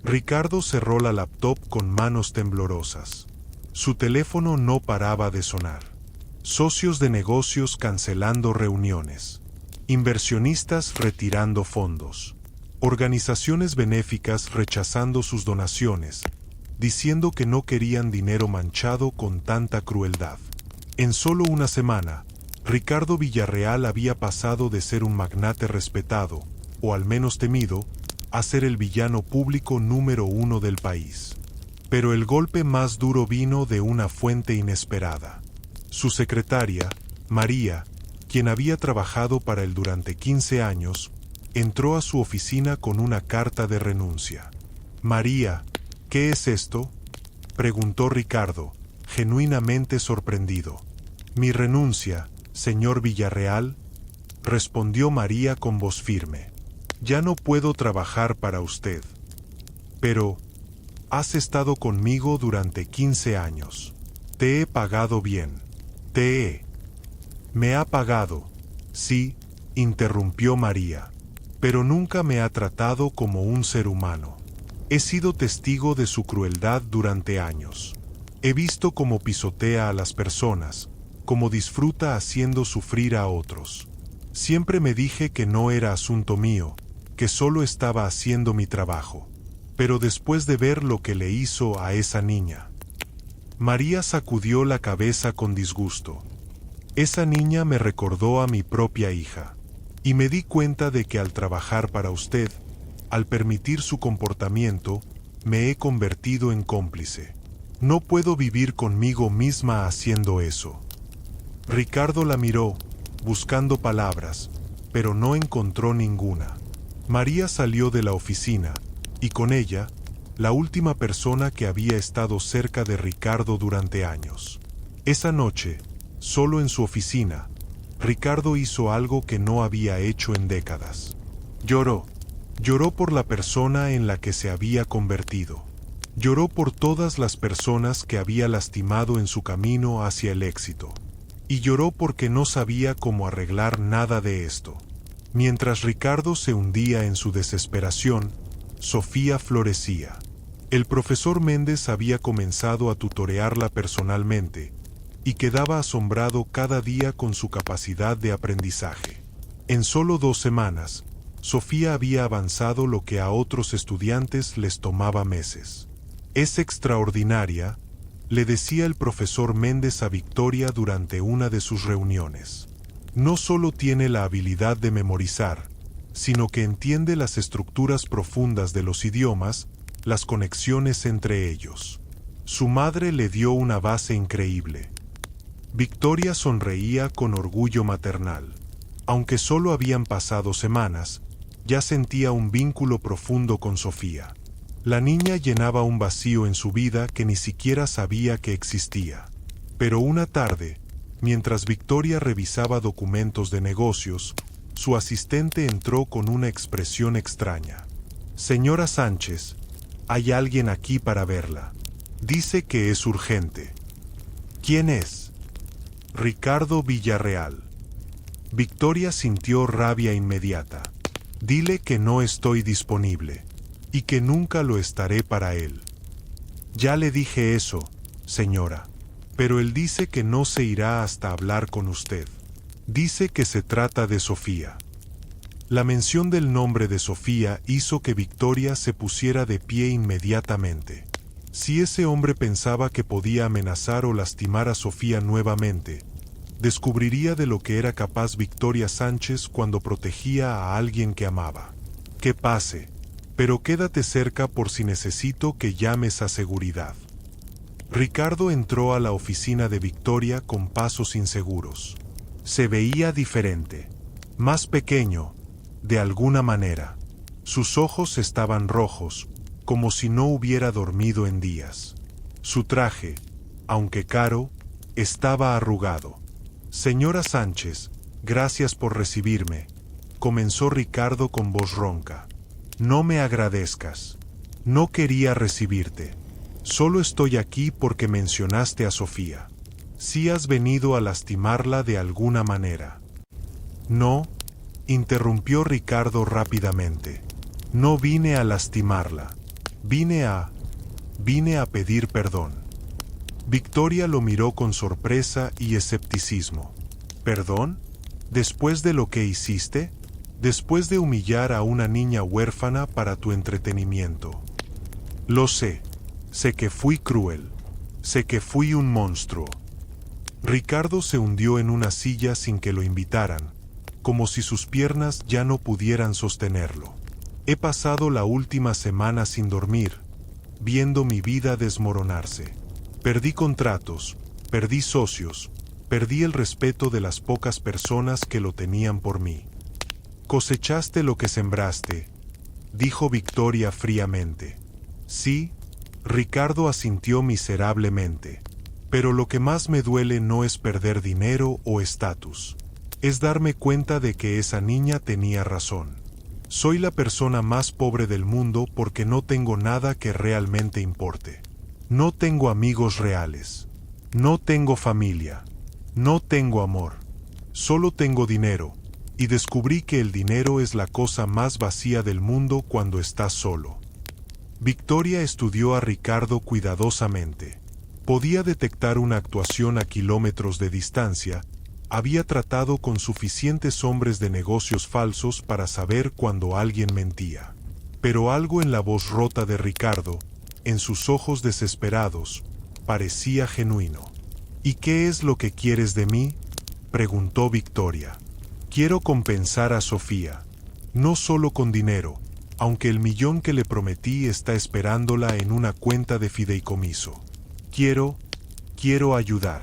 Ricardo cerró la laptop con manos temblorosas. Su teléfono no paraba de sonar. Socios de negocios cancelando reuniones. Inversionistas retirando fondos. Organizaciones benéficas rechazando sus donaciones, diciendo que no querían dinero manchado con tanta crueldad. En solo una semana, Ricardo Villarreal había pasado de ser un magnate respetado, o al menos temido, a ser el villano público número 1 del país. Pero el golpe más duro vino de una fuente inesperada. Su secretaria, María, quien había trabajado para él durante 15 años, entró a su oficina con una carta de renuncia. María, ¿qué es esto?, preguntó Ricardo, genuinamente sorprendido. Mi renuncia, señor Villarreal, respondió María con voz firme. Ya no puedo trabajar para usted. Pero, has estado conmigo durante 15 años. Te he pagado bien. Me ha pagado. Sí, interrumpió María. Pero nunca me ha tratado como un ser humano. He sido testigo de su crueldad durante años. He visto cómo pisotea a las personas, cómo disfruta haciendo sufrir a otros. Siempre me dije que no era asunto mío, que solo estaba haciendo mi trabajo. Pero después de ver lo que le hizo a esa niña... María sacudió la cabeza con disgusto. Esa niña me recordó a mi propia hija. Y me di cuenta de que al trabajar para usted, al permitir su comportamiento, me he convertido en cómplice. No puedo vivir conmigo misma haciendo eso. Ricardo la miró, buscando palabras, pero no encontró ninguna. María salió de la oficina, y con ella, la última persona que había estado cerca de Ricardo durante años. Esa noche, solo en su oficina, Ricardo hizo algo que no había hecho en décadas. Lloró. Lloró por la persona en la que se había convertido. Lloró por todas las personas que había lastimado en su camino hacia el éxito. Y lloró porque no sabía cómo arreglar nada de esto. Mientras Ricardo se hundía en su desesperación, Sofía florecía. El profesor Méndez había comenzado a tutorearla personalmente, y quedaba asombrado cada día con su capacidad de aprendizaje. En solo 2 semanas, Sofía había avanzado lo que a otros estudiantes les tomaba meses. Es extraordinaria, le decía el profesor Méndez a Victoria durante una de sus reuniones. No solo tiene la habilidad de memorizar, sino que entiende las estructuras profundas de los idiomas, las conexiones entre ellos. Su madre le dio una base increíble. Victoria sonreía con orgullo maternal. Aunque solo habían pasado semanas, ya sentía un vínculo profundo con Sofía. La niña llenaba un vacío en su vida que ni siquiera sabía que existía. Pero una tarde, mientras Victoria revisaba documentos de negocios, su asistente entró con una expresión extraña. Señora Sánchez, hay alguien aquí para verla. Dice que es urgente. ¿Quién es? Ricardo Villarreal. Victoria sintió rabia inmediata. Dile que no estoy disponible, y que nunca lo estaré para él. Ya le dije eso, señora, pero él dice que no se irá hasta hablar con usted. Dice que se trata de Sofía. La mención del nombre de Sofía hizo que Victoria se pusiera de pie inmediatamente. Si ese hombre pensaba que podía amenazar o lastimar a Sofía nuevamente, descubriría de lo que era capaz Victoria Sánchez cuando protegía a alguien que amaba. Que pase, pero quédate cerca por si necesito que llames a seguridad. Ricardo entró a la oficina de Victoria con pasos inseguros. Se veía diferente, más pequeño, de alguna manera. Sus ojos estaban rojos, como si no hubiera dormido en días. Su traje, aunque caro, estaba arrugado. Señora Sánchez, gracias por recibirme, comenzó Ricardo con voz ronca. No me agradezcas. No quería recibirte. Solo estoy aquí porque mencionaste a Sofía. Si has venido a lastimarla de alguna manera. No, interrumpió Ricardo rápidamente. No vine a lastimarla. Vine a pedir perdón. Victoria lo miró con sorpresa y escepticismo. ¿Perdón? ¿Después de lo que hiciste? ¿Después de humillar a una niña huérfana para tu entretenimiento? Lo sé. Sé que fui cruel. Sé que fui un monstruo. Ricardo se hundió en una silla sin que lo invitaran, como si sus piernas ya no pudieran sostenerlo. He pasado la última semana sin dormir, viendo mi vida desmoronarse. Perdí contratos, perdí socios, perdí el respeto de las pocas personas que lo tenían por mí. Cosechaste lo que sembraste, dijo Victoria fríamente. Sí, Ricardo asintió miserablemente. Pero lo que más me duele no es perder dinero o estatus. Es darme cuenta de que esa niña tenía razón. Soy la persona más pobre del mundo porque no tengo nada que realmente importe. No tengo amigos reales. No tengo familia. No tengo amor. Solo tengo dinero. Y descubrí que el dinero es la cosa más vacía del mundo cuando estás solo. Victoria estudió a Ricardo cuidadosamente. Podía detectar una actuación a kilómetros de distancia. Había tratado con suficientes hombres de negocios falsos para saber cuando alguien mentía. Pero algo en la voz rota de Ricardo, en sus ojos desesperados, parecía genuino. ¿Y qué es lo que quieres de mí?, preguntó Victoria. Quiero compensar a Sofía. No solo con dinero, aunque el millón que le prometí está esperándola en una cuenta de fideicomiso. Quiero ayudar.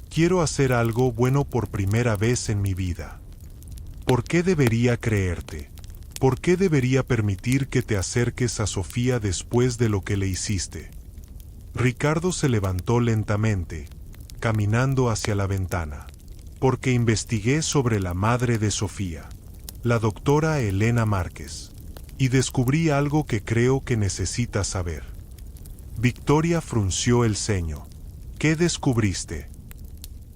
Quiero hacer algo bueno por primera vez en mi vida. ¿Por qué debería creerte? ¿Por qué debería permitir que te acerques a Sofía después de lo que le hiciste? Ricardo se levantó lentamente, caminando hacia la ventana. Porque investigué sobre la madre de Sofía, la doctora Elena Márquez, y descubrí algo que creo que necesitas saber. Victoria frunció el ceño. ¿Qué descubriste?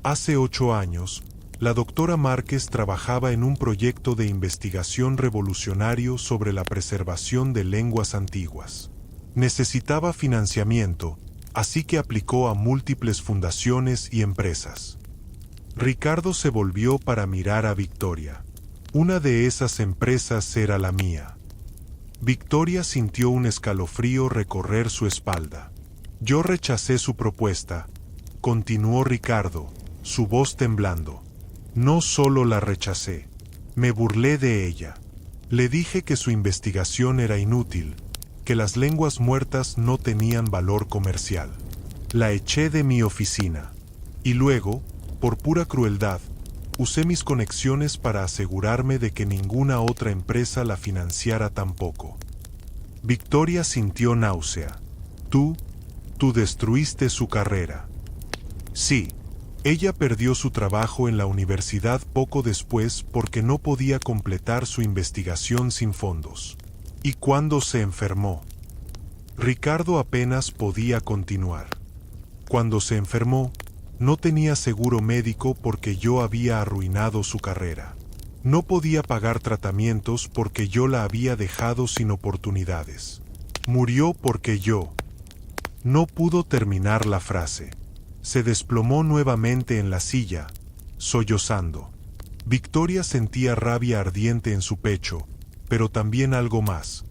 Hace 8 años, la doctora Márquez trabajaba en un proyecto de investigación revolucionario sobre la preservación de lenguas antiguas. Necesitaba financiamiento, así que aplicó a múltiples fundaciones y empresas. Ricardo se volvió para mirar a Victoria. Una de esas empresas era la mía. Victoria sintió un escalofrío recorrer su espalda. Yo rechacé su propuesta, continuó Ricardo, su voz temblando. No solo la rechacé, me burlé de ella. Le dije que su investigación era inútil, que las lenguas muertas no tenían valor comercial. La eché de mi oficina. Y luego, por pura crueldad, usé mis conexiones para asegurarme de que ninguna otra empresa la financiara tampoco. Victoria sintió náusea. Tú destruiste su carrera. Sí, ella perdió su trabajo en la universidad poco después porque no podía completar su investigación sin fondos. ¿Y cuándo se enfermó? Ricardo apenas podía continuar. Cuando se enfermó, no tenía seguro médico porque yo había arruinado su carrera. No podía pagar tratamientos porque yo la había dejado sin oportunidades. Murió porque yo... No pudo terminar la frase. Se desplomó nuevamente en la silla, sollozando. Victoria sentía rabia ardiente en su pecho, pero también algo más.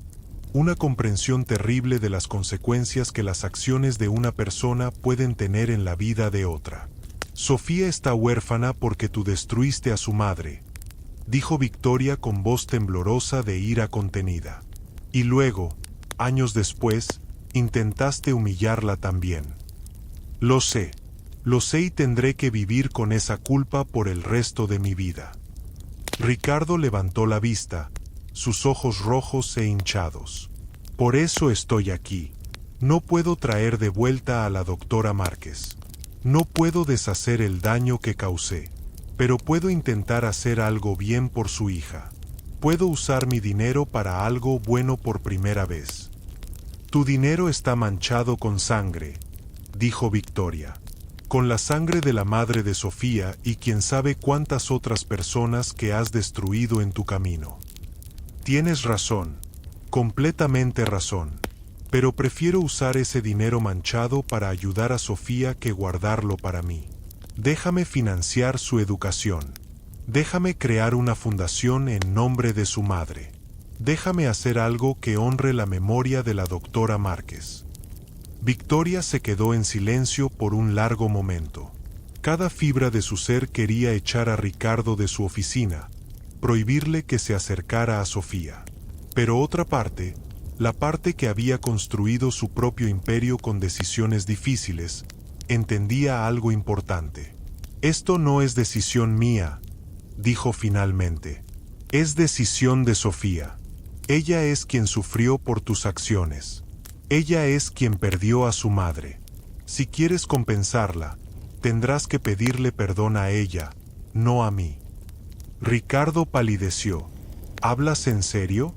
Una comprensión terrible de las consecuencias que las acciones de una persona pueden tener en la vida de otra. Sofía está huérfana porque tú destruiste a su madre, dijo Victoria con voz temblorosa de ira contenida. Y luego, años después, intentaste humillarla también. Lo sé y tendré que vivir con esa culpa por el resto de mi vida. Ricardo levantó la vista, sus ojos rojos e hinchados. Por eso estoy aquí. No puedo traer de vuelta a la doctora Márquez. No puedo deshacer el daño que causé, pero puedo intentar hacer algo bien por su hija. Puedo usar mi dinero para algo bueno por primera vez. Tu dinero está manchado con sangre, dijo Victoria. Con la sangre de la madre de Sofía y quién sabe cuántas otras personas que has destruido en tu camino. Tienes razón, completamente razón, pero prefiero usar ese dinero manchado para ayudar a Sofía que guardarlo para mí. Déjame financiar su educación. Déjame crear una fundación en nombre de su madre. Déjame hacer algo que honre la memoria de la doctora Márquez. Victoria se quedó en silencio por un largo momento. Cada fibra de su ser quería echar a Ricardo de su oficina, prohibirle que se acercara a Sofía. Pero otra parte, la parte que había construido su propio imperio con decisiones difíciles, entendía algo importante. Esto no es decisión mía, dijo finalmente. Es decisión de Sofía. Ella es quien sufrió por tus acciones. Ella es quien perdió a su madre. Si quieres compensarla, tendrás que pedirle perdón a ella, no a mí. Ricardo palideció. ¿Hablas en serio?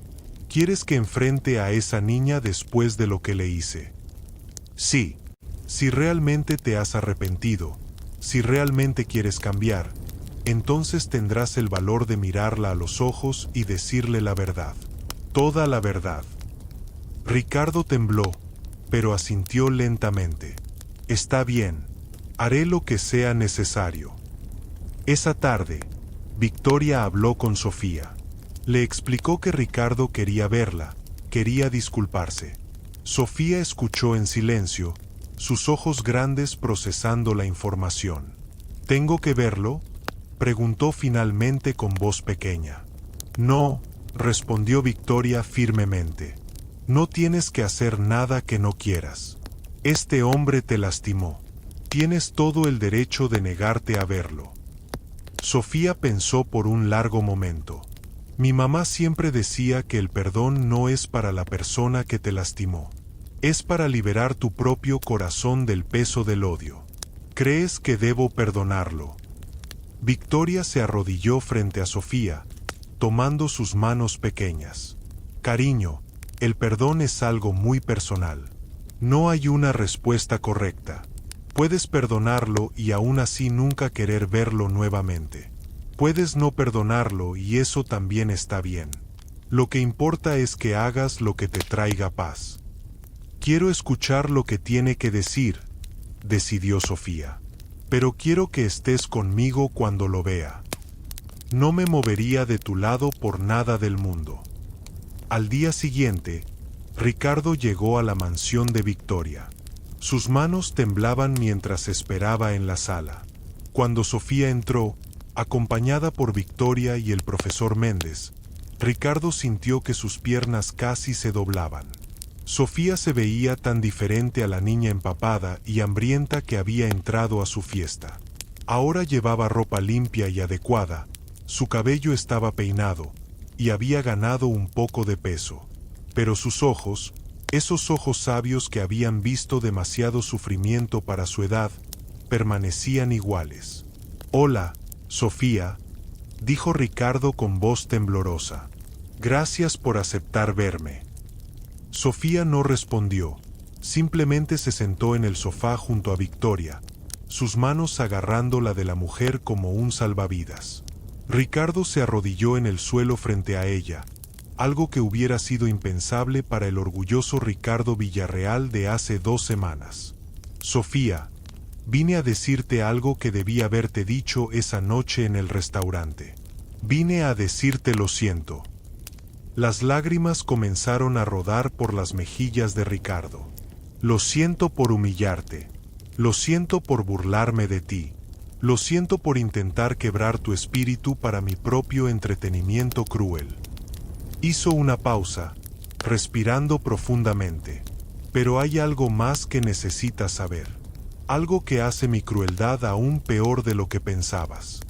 ¿Quieres que enfrente a esa niña después de lo que le hice? Sí. Si realmente te has arrepentido, si realmente quieres cambiar, entonces tendrás el valor de mirarla a los ojos y decirle la verdad. Toda la verdad. Ricardo tembló, pero asintió lentamente. Está bien, haré lo que sea necesario. Esa tarde, Victoria habló con Sofía. Le explicó que Ricardo quería verla, quería disculparse. Sofía escuchó en silencio, sus ojos grandes procesando la información. ¿Tengo que verlo?, preguntó finalmente con voz pequeña. No, respondió Victoria firmemente. No tienes que hacer nada que no quieras. Este hombre te lastimó. Tienes todo el derecho de negarte a verlo. Sofía pensó por un largo momento. Mi mamá siempre decía que el perdón no es para la persona que te lastimó. Es para liberar tu propio corazón del peso del odio. ¿Crees que debo perdonarlo? Victoria se arrodilló frente a Sofía, tomando sus manos pequeñas. Cariño, el perdón es algo muy personal. No hay una respuesta correcta. Puedes perdonarlo y aún así nunca querer verlo nuevamente. Puedes no perdonarlo y eso también está bien. Lo que importa es que hagas lo que te traiga paz. Quiero escuchar lo que tiene que decir, decidió Sofía. Pero quiero que estés conmigo cuando lo vea. No me movería de tu lado por nada del mundo. Al día siguiente, Ricardo llegó a la mansión de Victoria. Sus manos temblaban mientras esperaba en la sala. Cuando Sofía entró, acompañada por Victoria y el profesor Méndez, Ricardo sintió que sus piernas casi se doblaban. Sofía se veía tan diferente a la niña empapada y hambrienta que había entrado a su fiesta. Ahora llevaba ropa limpia y adecuada, su cabello estaba peinado, y había ganado un poco de peso. Pero sus ojos, esos ojos sabios que habían visto demasiado sufrimiento para su edad, permanecían iguales. «Hola, Sofía», dijo Ricardo con voz temblorosa. «Gracias por aceptar verme». Sofía no respondió, simplemente se sentó en el sofá junto a Victoria, sus manos agarrando la de la mujer como un salvavidas. Ricardo se arrodilló en el suelo frente a ella, algo que hubiera sido impensable para el orgulloso Ricardo Villarreal de hace 2 semanas. «Sofía, vine a decirte algo que debí haberte dicho esa noche en el restaurante. Vine a decirte lo siento». Las lágrimas comenzaron a rodar por las mejillas de Ricardo. «Lo siento por humillarte. Lo siento por burlarme de ti. Lo siento por intentar quebrar tu espíritu para mi propio entretenimiento cruel». Hizo una pausa, respirando profundamente. Pero hay algo más que necesitas saber. Algo que hace mi crueldad aún peor de lo que pensabas.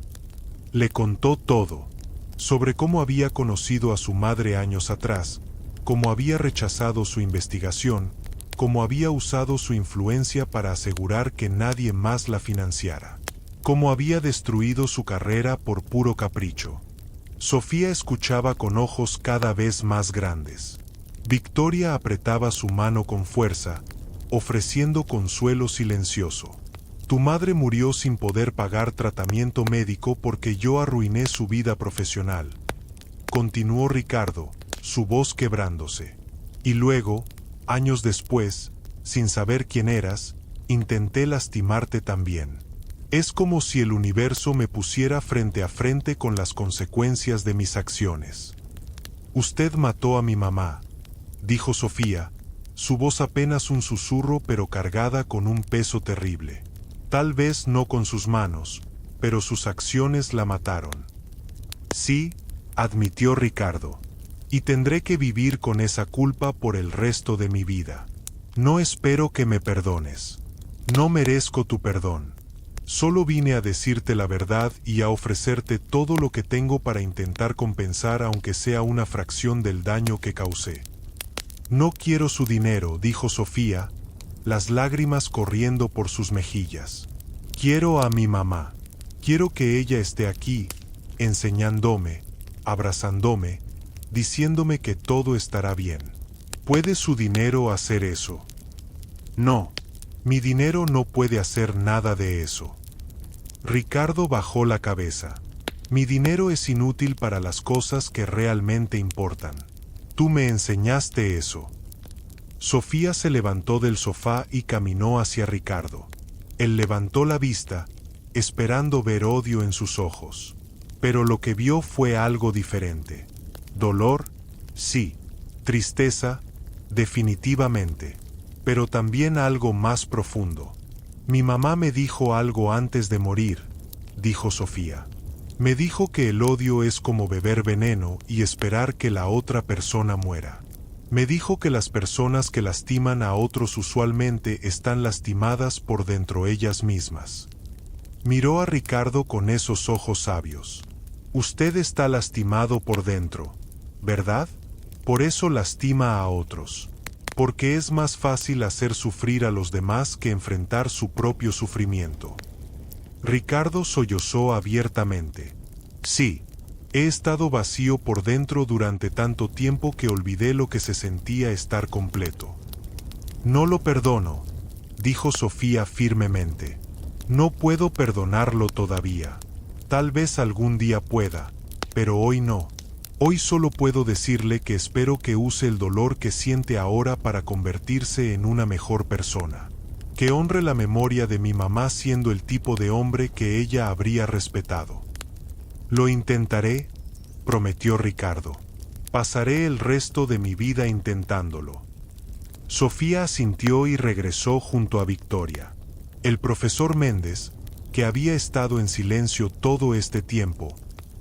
Le contó todo, sobre cómo había conocido a su madre años atrás, cómo había rechazado su investigación, cómo había usado su influencia para asegurar que nadie más la financiara, cómo había destruido su carrera por puro capricho. Sofía escuchaba con ojos cada vez más grandes. Victoria apretaba su mano con fuerza, ofreciendo consuelo silencioso. Tu madre murió sin poder pagar tratamiento médico porque yo arruiné su vida profesional. Continuó Ricardo, su voz quebrándose. Y luego, años después, sin saber quién eras, intenté lastimarte también. Es como si el universo me pusiera frente a frente con las consecuencias de mis acciones. Usted mató a mi mamá, dijo Sofía, su voz apenas un susurro pero cargada con un peso terrible. Tal vez no con sus manos, pero sus acciones la mataron. Sí, admitió Ricardo, y tendré que vivir con esa culpa por el resto de mi vida. No espero que me perdones. No merezco tu perdón. Solo vine a decirte la verdad y a ofrecerte todo lo que tengo para intentar compensar aunque sea una fracción del daño que causé. No quiero su dinero, dijo Sofía, las lágrimas corriendo por sus mejillas. Quiero a mi mamá. Quiero que ella esté aquí, enseñándome, abrazándome, diciéndome que todo estará bien. ¿Puede su dinero hacer eso? No, mi dinero no puede hacer nada de eso. Ricardo bajó la cabeza. Mi dinero es inútil para las cosas que realmente importan. Tú me enseñaste eso. Sofía se levantó del sofá y caminó hacia Ricardo. Él levantó la vista, esperando ver odio en sus ojos. Pero lo que vio fue algo diferente. Dolor, sí. Tristeza, definitivamente. Pero también algo más profundo. Mi mamá me dijo algo antes de morir, dijo Sofía. Me dijo que el odio es como beber veneno y esperar que la otra persona muera. Me dijo que las personas que lastiman a otros usualmente están lastimadas por dentro ellas mismas. Miró a Ricardo con esos ojos sabios. Usted está lastimado por dentro, ¿verdad? Por eso lastima a otros. Porque es más fácil hacer sufrir a los demás que enfrentar su propio sufrimiento. Ricardo sollozó abiertamente. Sí. He estado vacío por dentro durante tanto tiempo que olvidé lo que se sentía estar completo. No lo perdono, dijo Sofía firmemente. No puedo perdonarlo todavía. Tal vez algún día pueda, pero hoy no. Hoy solo puedo decirle que espero que use el dolor que siente ahora para convertirse en una mejor persona. Que honre la memoria de mi mamá siendo el tipo de hombre que ella habría respetado. Lo intentaré, prometió Ricardo. Pasaré el resto de mi vida intentándolo. Sofía asintió y regresó junto a Victoria. El profesor Méndez, que había estado en silencio todo este tiempo,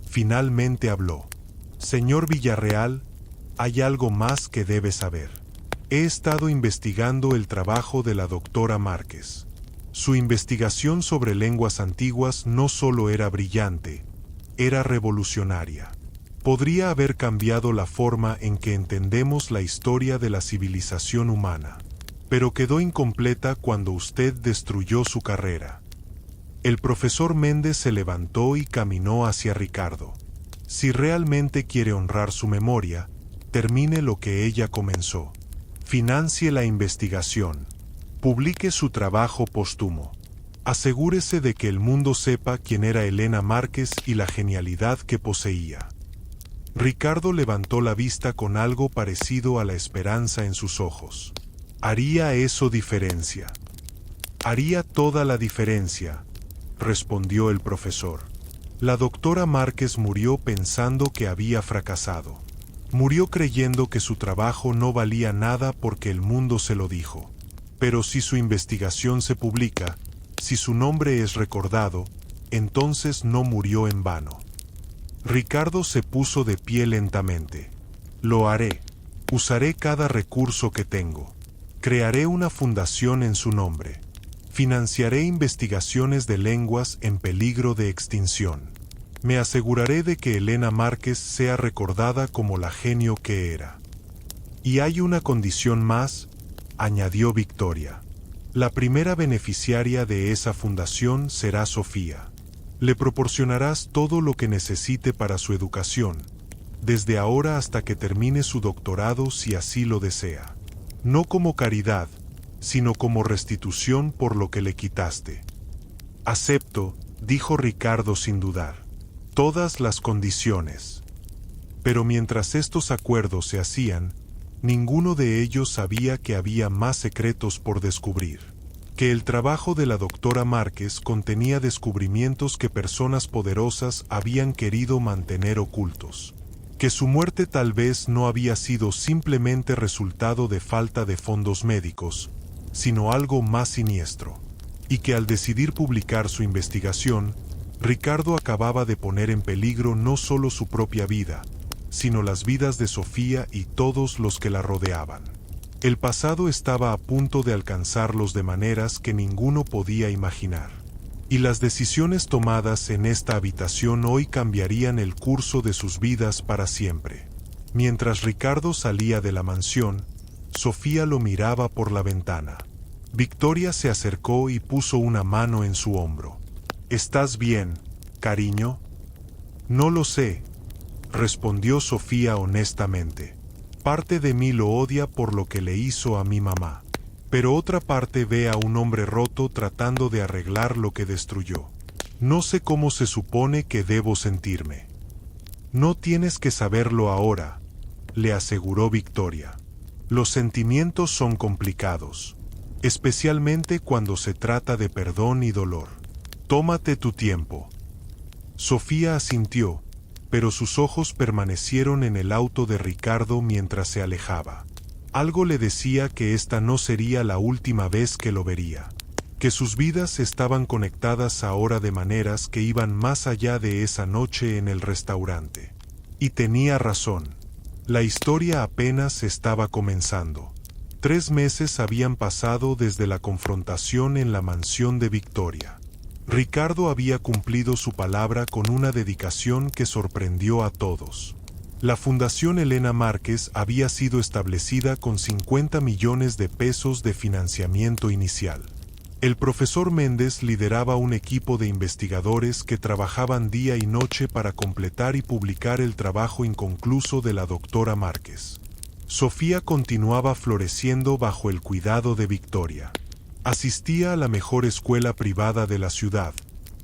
finalmente habló. Señor Villarreal, hay algo más que debe saber. He estado investigando el trabajo de la doctora Márquez. Su investigación sobre lenguas antiguas no solo era brillante, era revolucionaria. Podría haber cambiado la forma en que entendemos la historia de la civilización humana, pero quedó incompleta cuando usted destruyó su carrera. El profesor Méndez se levantó y caminó hacia Ricardo. Si realmente quiere honrar su memoria, termine lo que ella comenzó. Financie la investigación. Publique su trabajo póstumo. Asegúrese de que el mundo sepa quién era Elena Márquez y la genialidad que poseía. Ricardo levantó la vista con algo parecido a la esperanza en sus ojos. ¿Haría eso diferencia? Haría toda la diferencia, respondió el profesor. La doctora Márquez murió pensando que había fracasado. Murió creyendo que su trabajo no valía nada porque el mundo se lo dijo. Pero si su investigación se publica, si su nombre es recordado, entonces no murió en vano. Ricardo se puso de pie lentamente. Lo haré. Usaré cada recurso que tengo. Crearé una fundación en su nombre. Financiaré investigaciones de lenguas en peligro de extinción. Me aseguraré de que Elena Márquez sea recordada como la genio que era. Y hay una condición más, añadió Victoria. La primera beneficiaria de esa fundación será Sofía. Le proporcionarás todo lo que necesite para su educación, desde ahora hasta que termine su doctorado si así lo desea. No como caridad, sino como restitución por lo que le quitaste. Acepto, dijo Ricardo sin dudar. Todas las condiciones. Pero mientras estos acuerdos se hacían, ninguno de ellos sabía que había más secretos por descubrir. Que el trabajo de la doctora Márquez contenía descubrimientos que personas poderosas habían querido mantener ocultos. Que su muerte tal vez no había sido simplemente resultado de falta de fondos médicos, sino algo más siniestro. Y que al decidir publicar su investigación, Ricardo acababa de poner en peligro no solo su propia vida, sino las vidas de Sofía y todos los que la rodeaban. El pasado estaba a punto de alcanzarlos de maneras que ninguno podía imaginar. Y las decisiones tomadas en esta habitación hoy cambiarían el curso de sus vidas para siempre. Mientras Ricardo salía de la mansión, Sofía lo miraba por la ventana. Victoria se acercó y puso una mano en su hombro. ¿Estás bien, cariño? No lo sé, respondió Sofía honestamente. Parte de mí lo odia por lo que le hizo a mi mamá, pero otra parte ve a un hombre roto tratando de arreglar lo que destruyó. No sé cómo se supone que debo sentirme. No tienes que saberlo ahora, le aseguró Victoria. Los sentimientos son complicados, especialmente cuando se trata de perdón y dolor. Tómate tu tiempo. Sofía asintió, pero sus ojos permanecieron en el auto de Ricardo mientras se alejaba. Algo le decía que esta no sería la última vez que lo vería, que sus vidas estaban conectadas ahora de maneras que iban más allá de esa noche en el restaurante. Y tenía razón. La historia apenas estaba comenzando. 3 meses habían pasado desde la confrontación en la mansión de Victoria. Ricardo había cumplido su palabra con una dedicación que sorprendió a todos. La Fundación Elena Márquez había sido establecida con 50 millones de pesos de financiamiento inicial. El profesor Méndez lideraba un equipo de investigadores que trabajaban día y noche para completar y publicar el trabajo inconcluso de la doctora Márquez. Sofía continuaba floreciendo bajo el cuidado de Victoria. Asistía a la mejor escuela privada de la ciudad,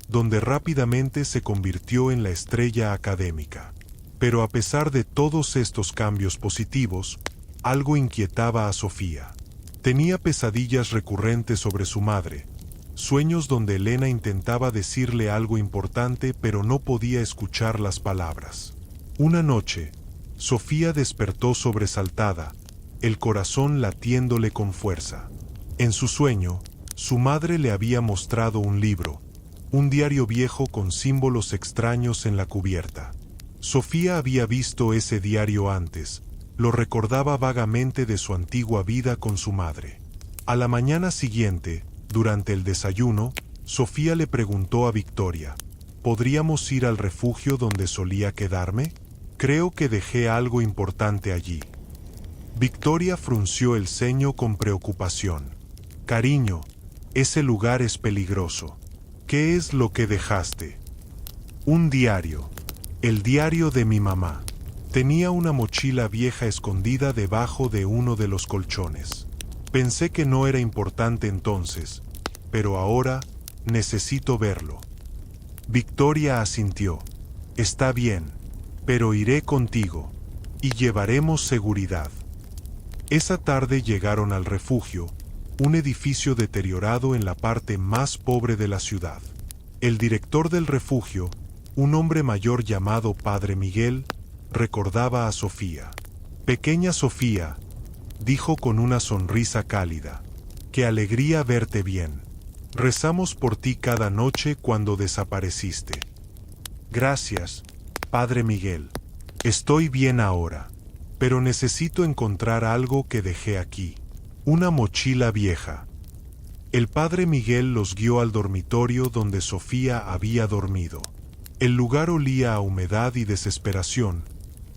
donde rápidamente se convirtió en la estrella académica. Pero a pesar de todos estos cambios positivos, algo inquietaba a Sofía. Tenía pesadillas recurrentes sobre su madre, sueños donde Elena intentaba decirle algo importante pero no podía escuchar las palabras. Una noche, Sofía despertó sobresaltada, el corazón latiéndole con fuerza. En su sueño, su madre le había mostrado un libro, un diario viejo con símbolos extraños en la cubierta. Sofía había visto ese diario antes, lo recordaba vagamente de su antigua vida con su madre. A la mañana siguiente, durante el desayuno, Sofía le preguntó a Victoria, ¿podríamos ir al refugio donde solía quedarme? Creo que dejé algo importante allí. Victoria frunció el ceño con preocupación. Cariño, ese lugar es peligroso. ¿Qué es lo que dejaste? Un diario. El diario de mi mamá. Tenía una mochila vieja escondida debajo de uno de los colchones. Pensé que no era importante entonces, pero ahora necesito verlo. Victoria asintió. Está bien, pero iré contigo, y llevaremos seguridad. Esa tarde llegaron al refugio, un edificio deteriorado en la parte más pobre de la ciudad. El director del refugio, un hombre mayor llamado Padre Miguel, recordaba a Sofía. Pequeña Sofía, dijo con una sonrisa cálida, qué alegría verte bien. Rezamos por ti cada noche cuando desapareciste. Gracias, Padre Miguel. Estoy bien ahora. Pero necesito encontrar algo que dejé aquí. Una mochila vieja. El padre Miguel los guió al dormitorio donde Sofía había dormido. El lugar olía a humedad y desesperación,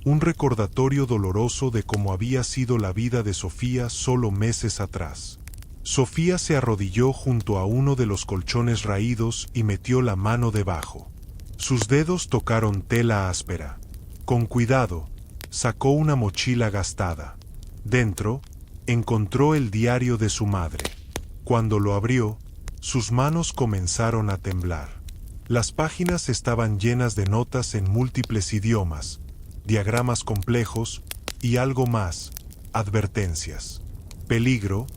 un recordatorio doloroso de cómo había sido la vida de Sofía solo meses atrás. Sofía se arrodilló junto a uno de los colchones raídos y metió la mano debajo. Sus dedos tocaron tela áspera. Con cuidado, sacó una mochila gastada. Dentro, encontró el diario de su madre. Cuando lo abrió, sus manos comenzaron a temblar. Las páginas estaban llenas de notas en múltiples idiomas, diagramas complejos y algo más, advertencias. Peligro,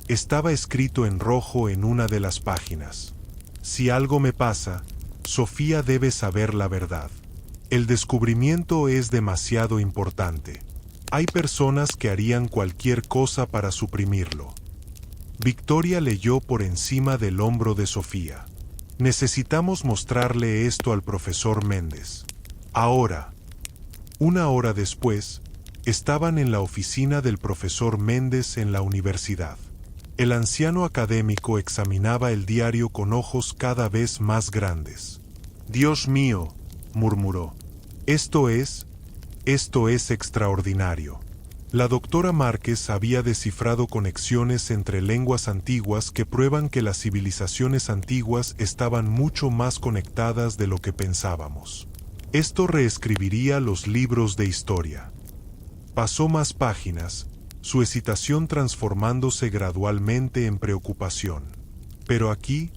estaba escrito en rojo en una de las páginas. Si algo me pasa, Sofía debe saber la verdad. El descubrimiento es demasiado importante. Hay personas que harían cualquier cosa para suprimirlo. Victoria leyó por encima del hombro de Sofía. Necesitamos mostrarle esto al profesor Méndez. Ahora. Una hora después, estaban en la oficina del profesor Méndez en la universidad. El anciano académico examinaba el diario con ojos cada vez más grandes. «Dios mío», murmuró. Esto es extraordinario». La doctora Márquez había descifrado conexiones entre lenguas antiguas que prueban que las civilizaciones antiguas estaban mucho más conectadas de lo que pensábamos. Esto reescribiría los libros de historia. Pasó más páginas, su excitación transformándose gradualmente en preocupación. Pero aquí,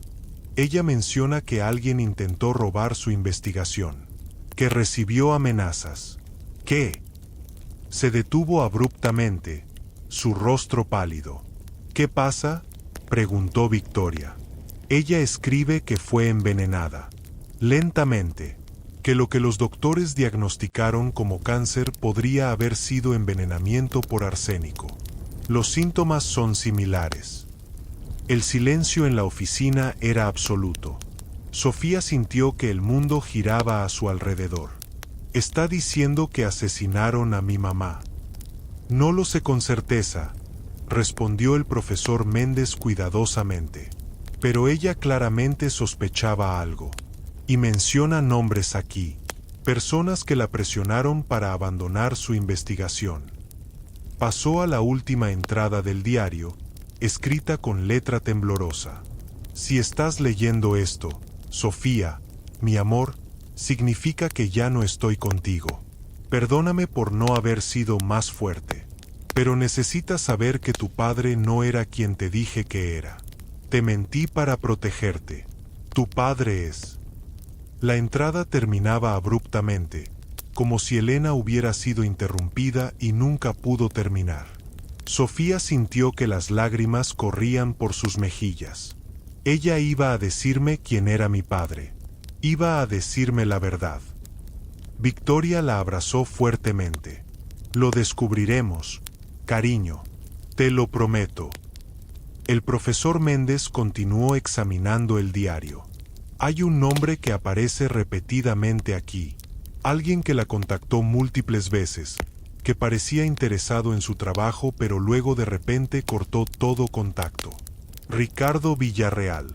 ella menciona que alguien intentó robar su investigación, que recibió amenazas. ¿Qué? Se detuvo abruptamente, su rostro pálido. «¿Qué pasa?», preguntó Victoria. Ella escribe que fue envenenada. Lentamente, que lo que los doctores diagnosticaron como cáncer podría haber sido envenenamiento por arsénico. Los síntomas son similares. El silencio en la oficina era absoluto. Sofía sintió que el mundo giraba a su alrededor. «Está diciendo que asesinaron a mi mamá». «No lo sé con certeza», respondió el profesor Méndez cuidadosamente. «Pero ella claramente sospechaba algo. Y menciona nombres aquí. Personas que la presionaron para abandonar su investigación». Pasó a la última entrada del diario, escrita con letra temblorosa. «Si estás leyendo esto, Sofía, mi amor, significa que ya no estoy contigo. Perdóname por no haber sido más fuerte. Pero necesitas saber que tu padre no era quien te dije que era. Te mentí para protegerte. Tu padre es». La entrada terminaba abruptamente, como si Elena hubiera sido interrumpida y nunca pudo terminar. Sofía sintió que las lágrimas corrían por sus mejillas. Ella iba a decirme quién era mi padre. Iba a decirme la verdad. Victoria la abrazó fuertemente. «Lo descubriremos, cariño. Te lo prometo». El profesor Méndez continuó examinando el diario. «Hay un nombre que aparece repetidamente aquí. Alguien que la contactó múltiples veces, que parecía interesado en su trabajo pero luego de repente cortó todo contacto. Ricardo Villarreal».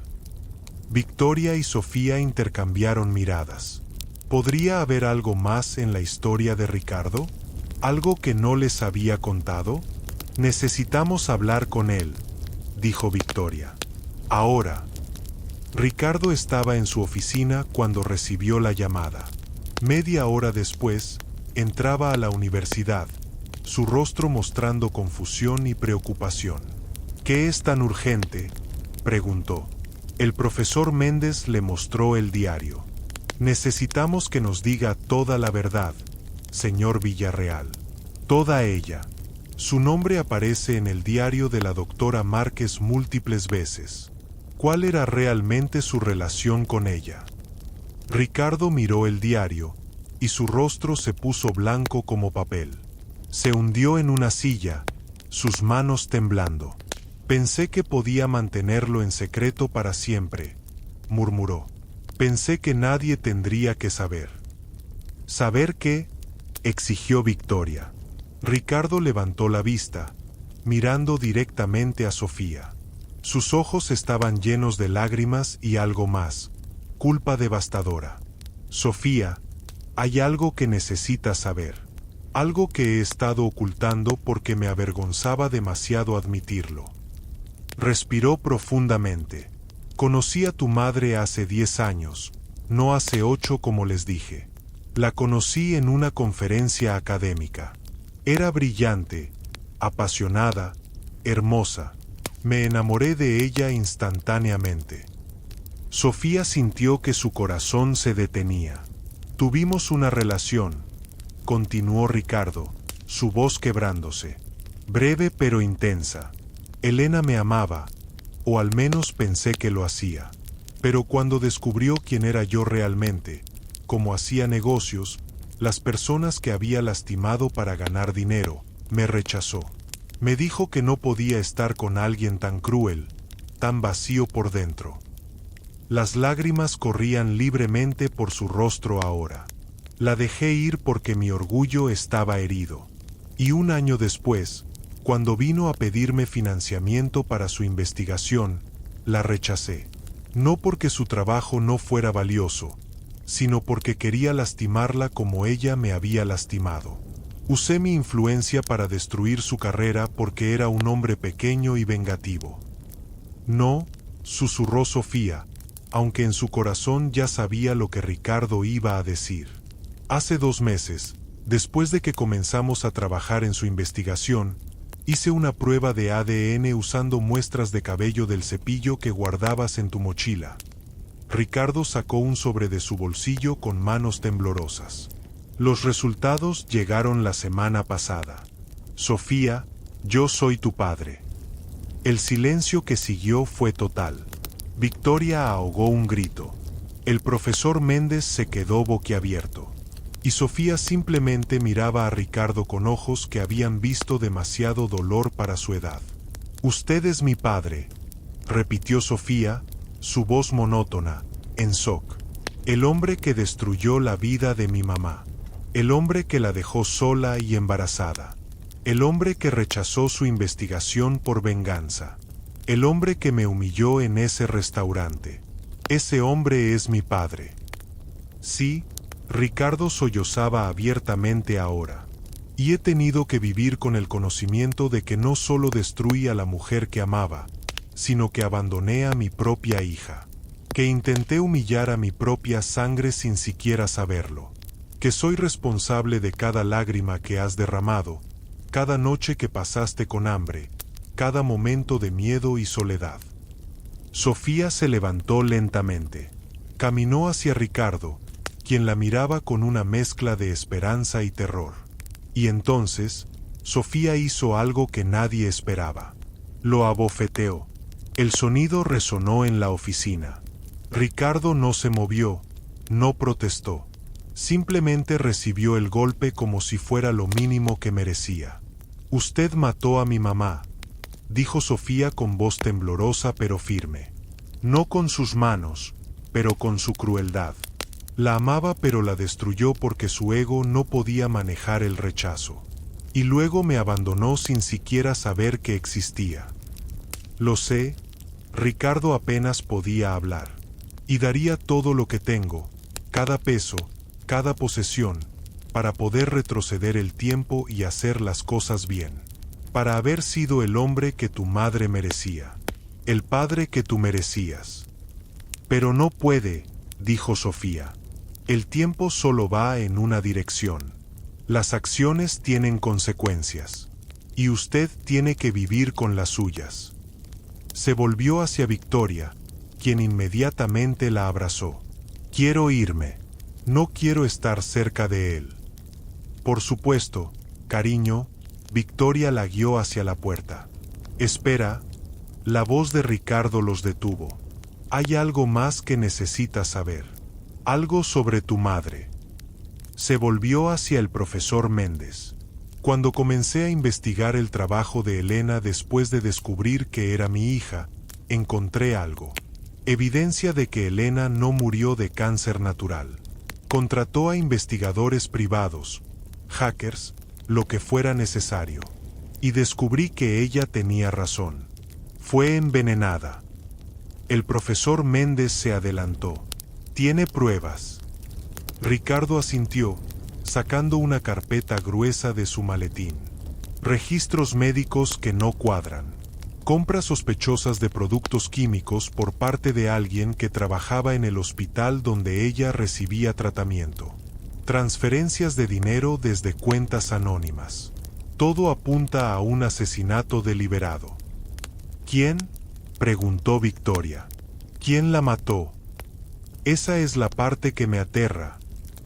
Victoria y Sofía intercambiaron miradas. ¿Podría haber algo más en la historia de Ricardo? ¿Algo que no les había contado? «Necesitamos hablar con él», dijo Victoria. «Ahora». Ricardo estaba en su oficina cuando recibió la llamada. Media hora después, entraba a la universidad, su rostro mostrando confusión y preocupación. «¿Qué es tan urgente?», preguntó. El profesor Méndez le mostró el diario. «Necesitamos que nos diga toda la verdad, señor Villarreal. Toda ella». Su nombre aparece en el diario de la doctora Márquez múltiples veces. ¿Cuál era realmente su relación con ella? Ricardo miró el diario, y su rostro se puso blanco como papel. Se hundió en una silla, sus manos temblando. «Pensé que podía mantenerlo en secreto para siempre», murmuró. «Pensé que nadie tendría que saber». «¿Saber qué?», exigió Victoria. Ricardo levantó la vista, mirando directamente a Sofía. Sus ojos estaban llenos de lágrimas y algo más, culpa devastadora. Sofía, hay algo que necesitas saber. Algo que he estado ocultando porque me avergonzaba demasiado admitirlo. Respiró profundamente. Conocí a tu madre hace 10 años, no hace 8 como les dije. La conocí en una conferencia académica. Era brillante, apasionada, hermosa. Me enamoré de ella instantáneamente. Sofía sintió que su corazón se detenía. Tuvimos una relación, continuó Ricardo, su voz quebrándose. Breve pero intensa. Elena me amaba, o al menos pensé que lo hacía. Pero cuando descubrió quién era yo realmente, cómo hacía negocios, las personas que había lastimado para ganar dinero, me rechazó. Me dijo que no podía estar con alguien tan cruel, tan vacío por dentro. Las lágrimas corrían libremente por su rostro ahora. La dejé ir porque mi orgullo estaba herido. Y un año después, cuando vino a pedirme financiamiento para su investigación, la rechacé. No porque su trabajo no fuera valioso, sino porque quería lastimarla como ella me había lastimado. Usé mi influencia para destruir su carrera porque era un hombre pequeño y vengativo. No, susurró Sofía, aunque en su corazón ya sabía lo que Ricardo iba a decir. Hace 2 meses, después de que comenzamos a trabajar en su investigación, hice una prueba de ADN usando muestras de cabello del cepillo que guardabas en tu mochila. Ricardo sacó un sobre de su bolsillo con manos temblorosas. Los resultados llegaron la semana pasada. Sofía, yo soy tu padre. El silencio que siguió fue total. Victoria ahogó un grito. El profesor Méndez se quedó boquiabierto. Y Sofía simplemente miraba a Ricardo con ojos que habían visto demasiado dolor para su edad. Usted es mi padre, repitió Sofía, su voz monótona, en shock. El hombre que destruyó la vida de mi mamá. El hombre que la dejó sola y embarazada. El hombre que rechazó su investigación por venganza. El hombre que me humilló en ese restaurante. Ese hombre es mi padre. Sí, Ricardo sollozaba abiertamente ahora. Y he tenido que vivir con el conocimiento de que no solo destruí a la mujer que amaba, sino que abandoné a mi propia hija. Que intenté humillar a mi propia sangre sin siquiera saberlo. Que soy responsable de cada lágrima que has derramado, cada noche que pasaste con hambre, cada momento de miedo y soledad. Sofía se levantó lentamente. Caminó hacia Ricardo, quien la miraba con una mezcla de esperanza y terror. Y entonces, Sofía hizo algo que nadie esperaba. Lo abofeteó. El sonido resonó en la oficina. Ricardo no se movió, no protestó. Simplemente recibió el golpe como si fuera lo mínimo que merecía. Usted mató a mi mamá, dijo Sofía con voz temblorosa pero firme. No con sus manos, pero con su crueldad. La amaba pero la destruyó porque su ego no podía manejar el rechazo. Y luego me abandonó sin siquiera saber que existía. Lo sé, Ricardo apenas podía hablar. Y daría todo lo que tengo, cada peso, cada posesión, para poder retroceder el tiempo y hacer las cosas bien. Para haber sido el hombre que tu madre merecía. El padre que tú merecías. Pero no puede, dijo Sofía. El tiempo solo va en una dirección. Las acciones tienen consecuencias. Y usted tiene que vivir con las suyas. Se volvió hacia Victoria, quien inmediatamente la abrazó. Quiero irme. No quiero estar cerca de él. Por supuesto, cariño, Victoria la guió hacia la puerta. Espera. La voz de Ricardo los detuvo. Hay algo más que necesitas saber. Algo sobre tu madre. Se volvió hacia el profesor Méndez. Cuando comencé a investigar el trabajo de Elena después de descubrir que era mi hija, encontré algo. Evidencia de que Elena no murió de cáncer natural. Contrató a investigadores privados, hackers, lo que fuera necesario. Y descubrí que ella tenía razón. Fue envenenada. El profesor Méndez se adelantó. ¿Tiene pruebas? Ricardo asintió, sacando una carpeta gruesa de su maletín. Registros médicos que no cuadran. Compras sospechosas de productos químicos por parte de alguien que trabajaba en el hospital donde ella recibía tratamiento. Transferencias de dinero desde cuentas anónimas. Todo apunta a un asesinato deliberado. ¿Quién?, preguntó Victoria. ¿Quién la mató? Esa es la parte que me aterra,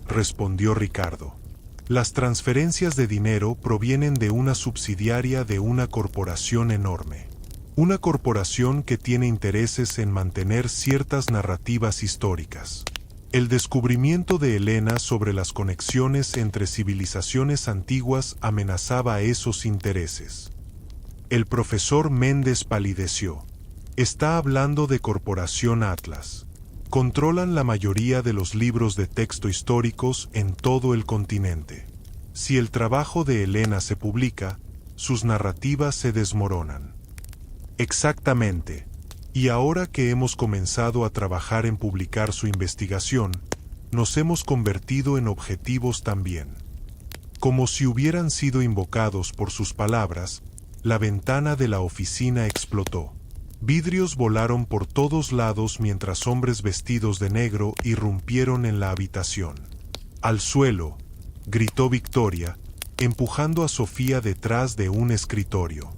respondió Ricardo. Las transferencias de dinero provienen de una subsidiaria de una corporación enorme. Una corporación que tiene intereses en mantener ciertas narrativas históricas. El descubrimiento de Elena sobre las conexiones entre civilizaciones antiguas amenazaba a esos intereses. El profesor Méndez palideció. Está hablando de Corporación Atlas. Controlan la mayoría de los libros de texto históricos en todo el continente. Si el trabajo de Elena se publica, sus narrativas se desmoronan. Exactamente. Y ahora que hemos comenzado a trabajar en publicar su investigación, nos hemos convertido en objetivos también. Como si hubieran sido invocados por sus palabras, la ventana de la oficina explotó. Vidrios volaron por todos lados mientras hombres vestidos de negro irrumpieron en la habitación. ¡Al suelo!, gritó Victoria, empujando a Sofía detrás de un escritorio.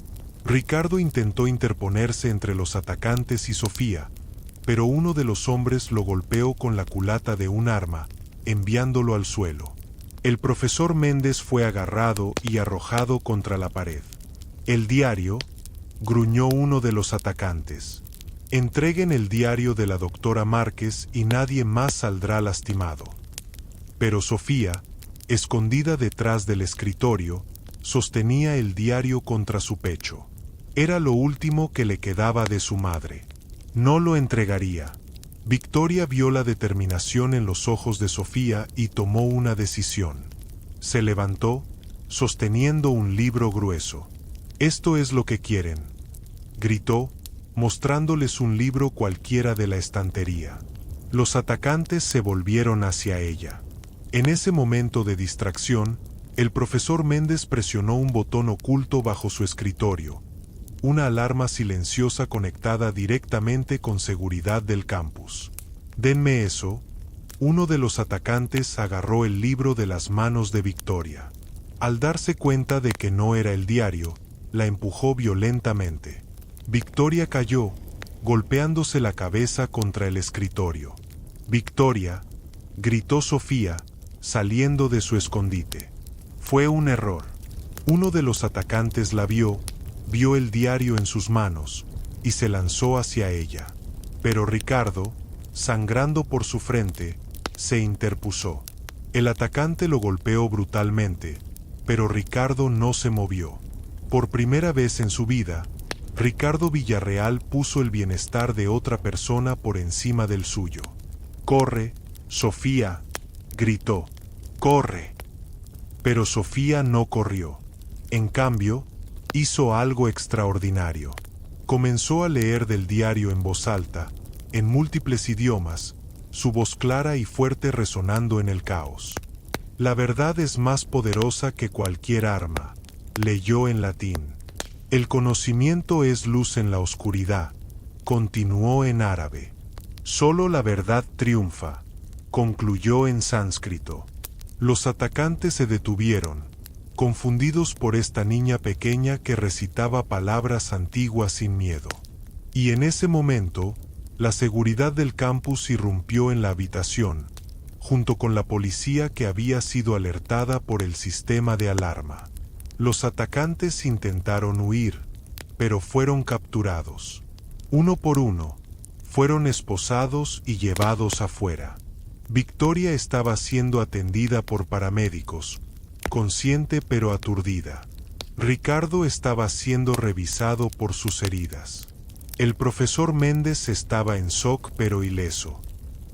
Ricardo intentó interponerse entre los atacantes y Sofía, pero uno de los hombres lo golpeó con la culata de un arma, enviándolo al suelo. El profesor Méndez fue agarrado y arrojado contra la pared. «¿El diario?», gruñó uno de los atacantes. «Entreguen el diario de la doctora Márquez y nadie más saldrá lastimado». Pero Sofía, escondida detrás del escritorio, sostenía el diario contra su pecho. Era lo último que le quedaba de su madre. No lo entregaría. Victoria vio la determinación en los ojos de Sofía y tomó una decisión. Se levantó, sosteniendo un libro grueso. «Esto es lo que quieren», gritó, mostrándoles un libro cualquiera de la estantería. Los atacantes se volvieron hacia ella. En ese momento de distracción, el profesor Méndez presionó un botón oculto bajo su escritorio, una alarma silenciosa conectada directamente con seguridad del campus. «Denme eso». Uno de los atacantes agarró el libro de las manos de Victoria. Al darse cuenta de que no era el diario, la empujó violentamente. Victoria cayó, golpeándose la cabeza contra el escritorio. «Victoria», gritó Sofía, saliendo de su escondite. Fue un error. Uno de los atacantes la vio el diario en sus manos, y se lanzó hacia ella. Pero Ricardo, sangrando por su frente, se interpuso. El atacante lo golpeó brutalmente, pero Ricardo no se movió. Por primera vez en su vida, Ricardo Villarreal puso el bienestar de otra persona por encima del suyo. «¡Corre, Sofía!», gritó. «¡Corre!». Pero Sofía no corrió. En cambio, hizo algo extraordinario. Comenzó a leer del diario en voz alta, en múltiples idiomas, su voz clara y fuerte resonando en el caos. «La verdad es más poderosa que cualquier arma», leyó en latín. «El conocimiento es luz en la oscuridad», continuó en árabe. «Solo la verdad triunfa», concluyó en sánscrito. Los atacantes se detuvieron, confundidos por esta niña pequeña que recitaba palabras antiguas sin miedo. Y en ese momento, la seguridad del campus irrumpió en la habitación, junto con la policía que había sido alertada por el sistema de alarma. Los atacantes intentaron huir, pero fueron capturados. Uno por uno, fueron esposados y llevados afuera. Victoria estaba siendo atendida por paramédicos, consciente pero aturdida. Ricardo estaba siendo revisado por sus heridas. El profesor Méndez estaba en shock pero ileso.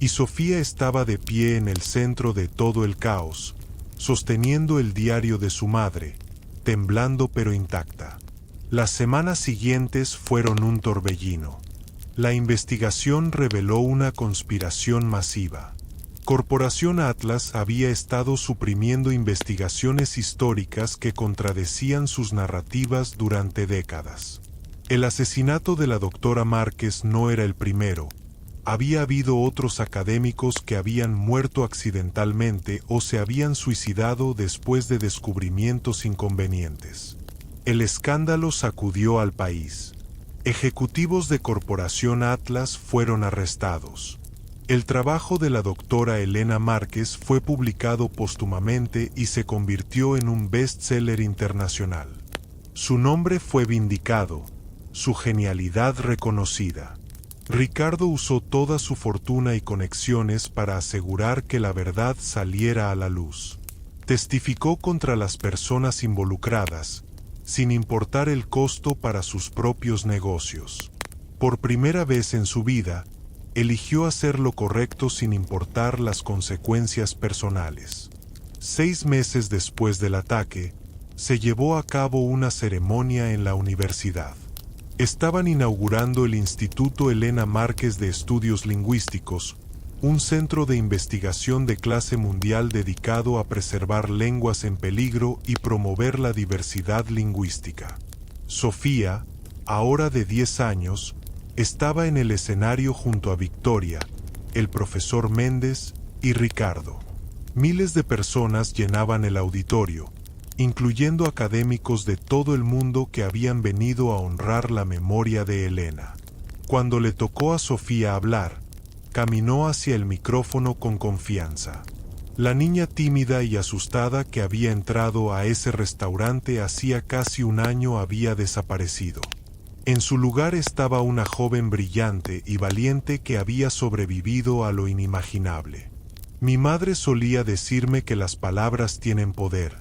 Y Sofía estaba de pie en el centro de todo el caos, sosteniendo el diario de su madre, temblando pero intacta. Las semanas siguientes fueron un torbellino. La investigación reveló una conspiración masiva. Corporación Atlas había estado suprimiendo investigaciones históricas que contradecían sus narrativas durante décadas. El asesinato de la doctora Márquez no era el primero. Había habido otros académicos que habían muerto accidentalmente o se habían suicidado después de descubrimientos inconvenientes. El escándalo sacudió al país. Ejecutivos de Corporación Atlas fueron arrestados. El trabajo de la doctora Elena Márquez fue publicado póstumamente y se convirtió en un bestseller internacional. Su nombre fue vindicado, su genialidad reconocida. Ricardo usó toda su fortuna y conexiones para asegurar que la verdad saliera a la luz. Testificó contra las personas involucradas, sin importar el costo para sus propios negocios. Por primera vez en su vida, eligió hacer lo correcto sin importar las consecuencias personales. 6 meses después del ataque, se llevó a cabo una ceremonia en la universidad. Estaban inaugurando el Instituto Elena Márquez de Estudios Lingüísticos, un centro de investigación de clase mundial dedicado a preservar lenguas en peligro y promover la diversidad lingüística. Sofía, ahora de 10 años, estaba en el escenario junto a Victoria, el profesor Méndez y Ricardo. Miles de personas llenaban el auditorio, incluyendo académicos de todo el mundo que habían venido a honrar la memoria de Elena. Cuando le tocó a Sofía hablar, caminó hacia el micrófono con confianza. La niña tímida y asustada que había entrado a ese restaurante hacía casi un año había desaparecido. En su lugar estaba una joven brillante y valiente que había sobrevivido a lo inimaginable. Mi madre solía decirme que las palabras tienen poder.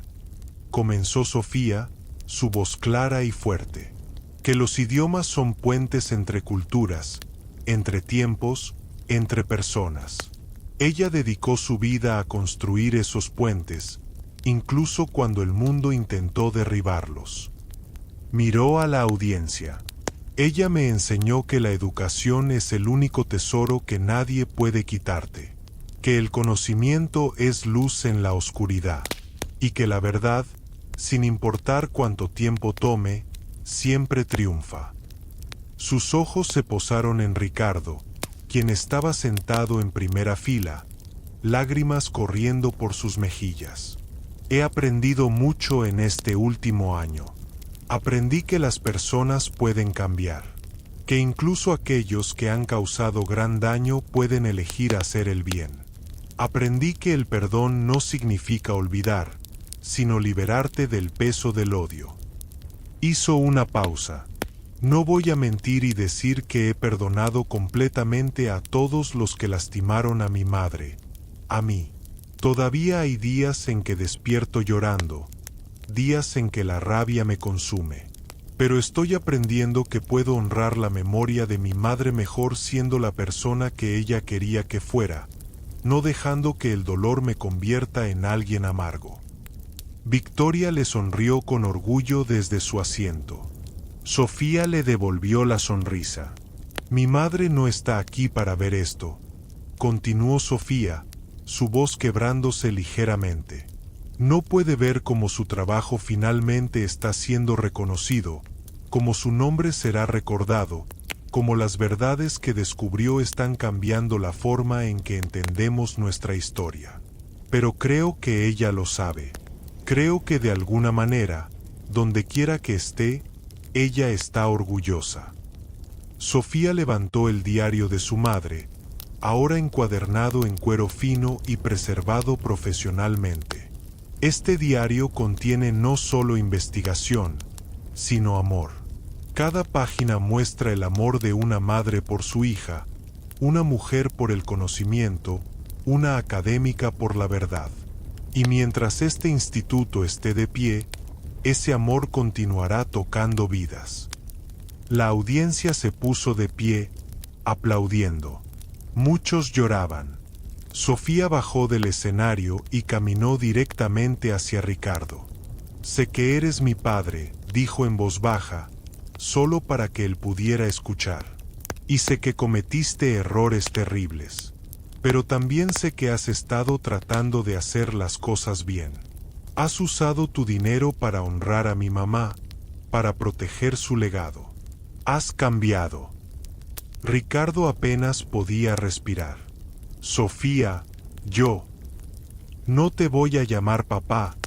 Comenzó Sofía, su voz clara y fuerte. Que los idiomas son puentes entre culturas, entre tiempos, entre personas. Ella dedicó su vida a construir esos puentes, incluso cuando el mundo intentó derribarlos. Miró a la audiencia. Ella me enseñó que la educación es el único tesoro que nadie puede quitarte, que el conocimiento es luz en la oscuridad, y que la verdad, sin importar cuánto tiempo tome, siempre triunfa. Sus ojos se posaron en Ricardo, quien estaba sentado en primera fila, lágrimas corriendo por sus mejillas. He aprendido mucho en este último año. Aprendí que las personas pueden cambiar, que incluso aquellos que han causado gran daño pueden elegir hacer el bien. Aprendí que el perdón no significa olvidar, sino liberarte del peso del odio. Hizo una pausa. No voy a mentir y decir que he perdonado completamente a todos los que lastimaron a mi madre, a mí. Todavía hay días en que despierto llorando, días en que la rabia me consume. Pero estoy aprendiendo que puedo honrar la memoria de mi madre mejor siendo la persona que ella quería que fuera, no dejando que el dolor me convierta en alguien amargo. Victoria le sonrió con orgullo desde su asiento. Sofía le devolvió la sonrisa. Mi madre no está aquí para ver esto, continuó Sofía, su voz quebrándose ligeramente. No puede ver cómo su trabajo finalmente está siendo reconocido, cómo su nombre será recordado, cómo las verdades que descubrió están cambiando la forma en que entendemos nuestra historia. Pero creo que ella lo sabe. Creo que de alguna manera, donde quiera que esté, ella está orgullosa. Sofía levantó el diario de su madre, ahora encuadernado en cuero fino y preservado profesionalmente. Este diario contiene no solo investigación, sino amor. Cada página muestra el amor de una madre por su hija, una mujer por el conocimiento, una académica por la verdad. Y mientras este instituto esté de pie, ese amor continuará tocando vidas. La audiencia se puso de pie, aplaudiendo. Muchos lloraban. Sofía bajó del escenario y caminó directamente hacia Ricardo. «Sé que eres mi padre», dijo en voz baja, solo para que él pudiera escuchar. «Y sé que cometiste errores terribles. Pero también sé que has estado tratando de hacer las cosas bien. Has usado tu dinero para honrar a mi mamá, para proteger su legado. Has cambiado». Ricardo apenas podía respirar. «Sofía, yo». «No te voy a llamar papá»,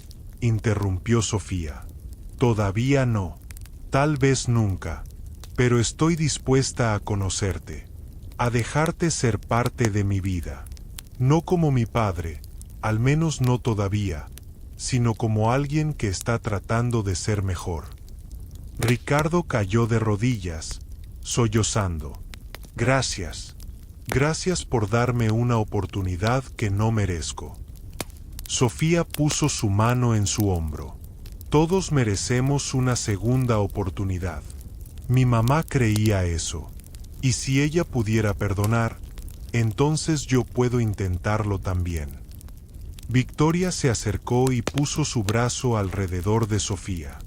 interrumpió Sofía. «Todavía no. Tal vez nunca. Pero estoy dispuesta a conocerte, a dejarte ser parte de mi vida. No como mi padre, al menos no todavía, sino como alguien que está tratando de ser mejor». Ricardo cayó de rodillas, sollozando. «Gracias. Gracias por darme una oportunidad que no merezco». Sofía puso su mano en su hombro. «Todos merecemos una segunda oportunidad. Mi mamá creía eso. Y si ella pudiera perdonar, entonces yo puedo intentarlo también». Victoria se acercó y puso su brazo alrededor de Sofía.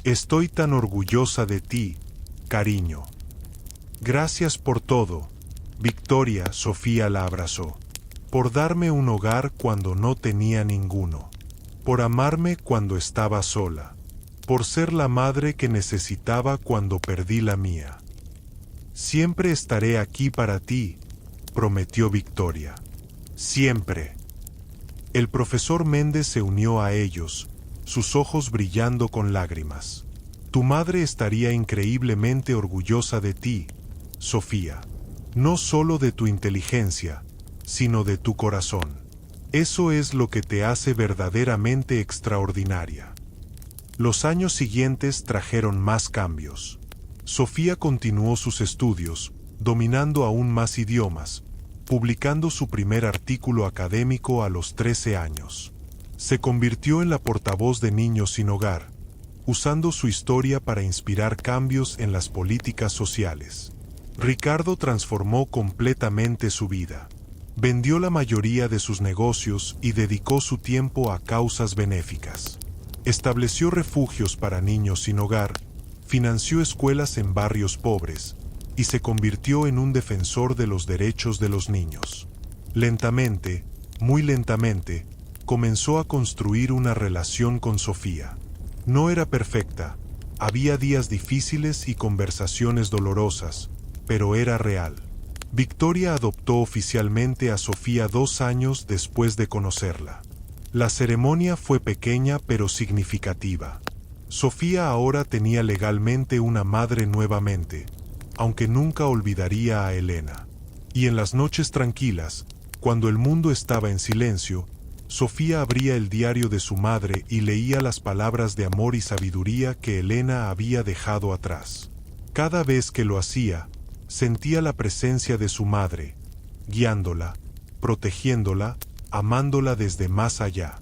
«Estoy tan orgullosa de ti, cariño». «Gracias por todo, Victoria», Sofía la abrazó. «Por darme un hogar cuando no tenía ninguno. Por amarme cuando estaba sola. Por ser la madre que necesitaba cuando perdí la mía. Siempre estaré aquí para ti», prometió Victoria. «Siempre». El profesor Méndez se unió a ellos, sus ojos brillando con lágrimas. «Tu madre estaría increíblemente orgullosa de ti, Sofía. No solo de tu inteligencia, sino de tu corazón. Eso es lo que te hace verdaderamente extraordinaria». Los años siguientes trajeron más cambios. Sofía continuó sus estudios, dominando aún más idiomas, publicando su primer artículo académico a los 13 años. Se convirtió en la portavoz de Niños sin Hogar, usando su historia para inspirar cambios en las políticas sociales. Ricardo transformó completamente su vida. Vendió la mayoría de sus negocios y dedicó su tiempo a causas benéficas. Estableció refugios para niños sin hogar, financió escuelas en barrios pobres y se convirtió en un defensor de los derechos de los niños. Lentamente, muy lentamente, comenzó a construir una relación con Sofía. No era perfecta, había días difíciles y conversaciones dolorosas, pero era real. Victoria adoptó oficialmente a Sofía 2 años después de conocerla. La ceremonia fue pequeña pero significativa. Sofía ahora tenía legalmente una madre nuevamente, aunque nunca olvidaría a Elena. Y en las noches tranquilas, cuando el mundo estaba en silencio, Sofía abría el diario de su madre y leía las palabras de amor y sabiduría que Elena había dejado atrás. Cada vez que lo hacía, sentía la presencia de su madre, guiándola, protegiéndola, amándola desde más allá.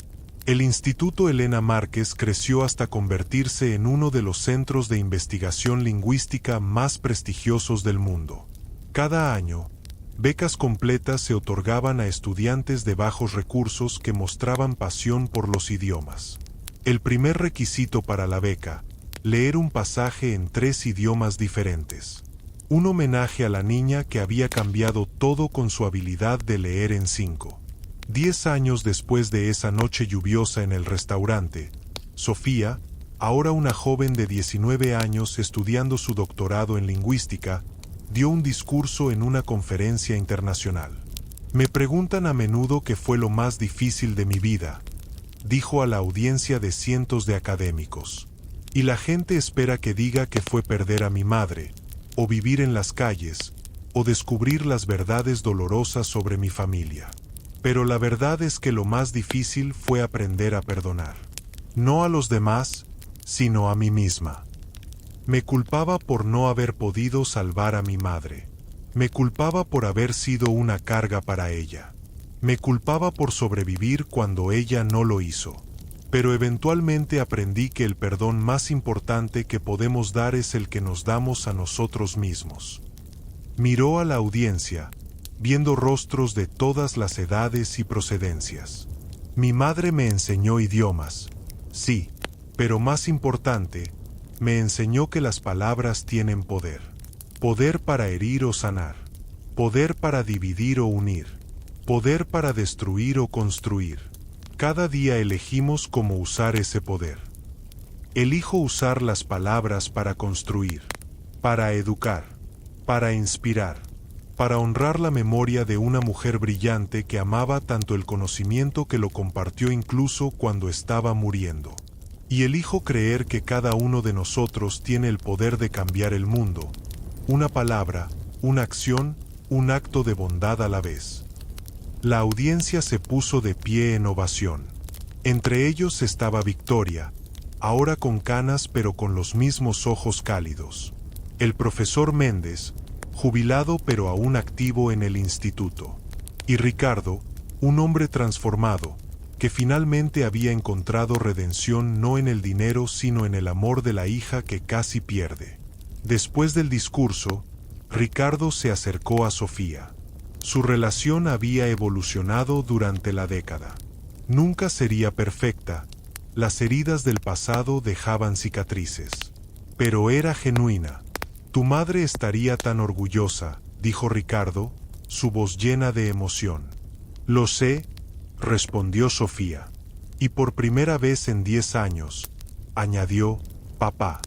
El Instituto Elena Márquez creció hasta convertirse en uno de los centros de investigación lingüística más prestigiosos del mundo. Cada año, becas completas se otorgaban a estudiantes de bajos recursos que mostraban pasión por los idiomas. El primer requisito para la beca, leer un pasaje en 3 idiomas diferentes. Un homenaje a la niña que había cambiado todo con su habilidad de leer en 5. 10 años después de esa noche lluviosa en el restaurante, Sofía, ahora una joven de 19 años estudiando su doctorado en lingüística, dio un discurso en una conferencia internacional. «Me preguntan a menudo qué fue lo más difícil de mi vida», dijo a la audiencia de cientos de académicos. «Y la gente espera que diga que fue perder a mi madre, o vivir en las calles, o descubrir las verdades dolorosas sobre mi familia. Pero la verdad es que lo más difícil fue aprender a perdonar. No a los demás, sino a mí misma. Me culpaba por no haber podido salvar a mi madre. Me culpaba por haber sido una carga para ella. Me culpaba por sobrevivir cuando ella no lo hizo. Pero eventualmente aprendí que el perdón más importante que podemos dar es el que nos damos a nosotros mismos». Miró a la audiencia, viendo rostros de todas las edades y procedencias. Mi madre me enseñó idiomas, sí, pero más importante, me enseñó que las palabras tienen poder. Poder para herir o sanar. Poder para dividir o unir. Poder para destruir o construir. Cada día elegimos cómo usar ese poder. Elijo usar las palabras para construir, para educar, para inspirar, para honrar la memoria de una mujer brillante que amaba tanto el conocimiento que lo compartió incluso cuando estaba muriendo. Y elijo creer que cada uno de nosotros tiene el poder de cambiar el mundo. Una palabra, una acción, un acto de bondad a la vez. La audiencia se puso de pie en ovación. Entre ellos estaba Victoria, ahora con canas pero con los mismos ojos cálidos. El profesor Méndez, jubilado pero aún activo en el instituto. Y Ricardo, un hombre transformado, que finalmente había encontrado redención no en el dinero sino en el amor de la hija que casi pierde. Después del discurso, Ricardo se acercó a Sofía. Su relación había evolucionado durante la década. Nunca sería perfecta, las heridas del pasado dejaban cicatrices. Pero era genuina. Tu madre estaría tan orgullosa, dijo Ricardo, su voz llena de emoción. Lo sé, respondió Sofía. Y por primera vez en 10 años, añadió, papá.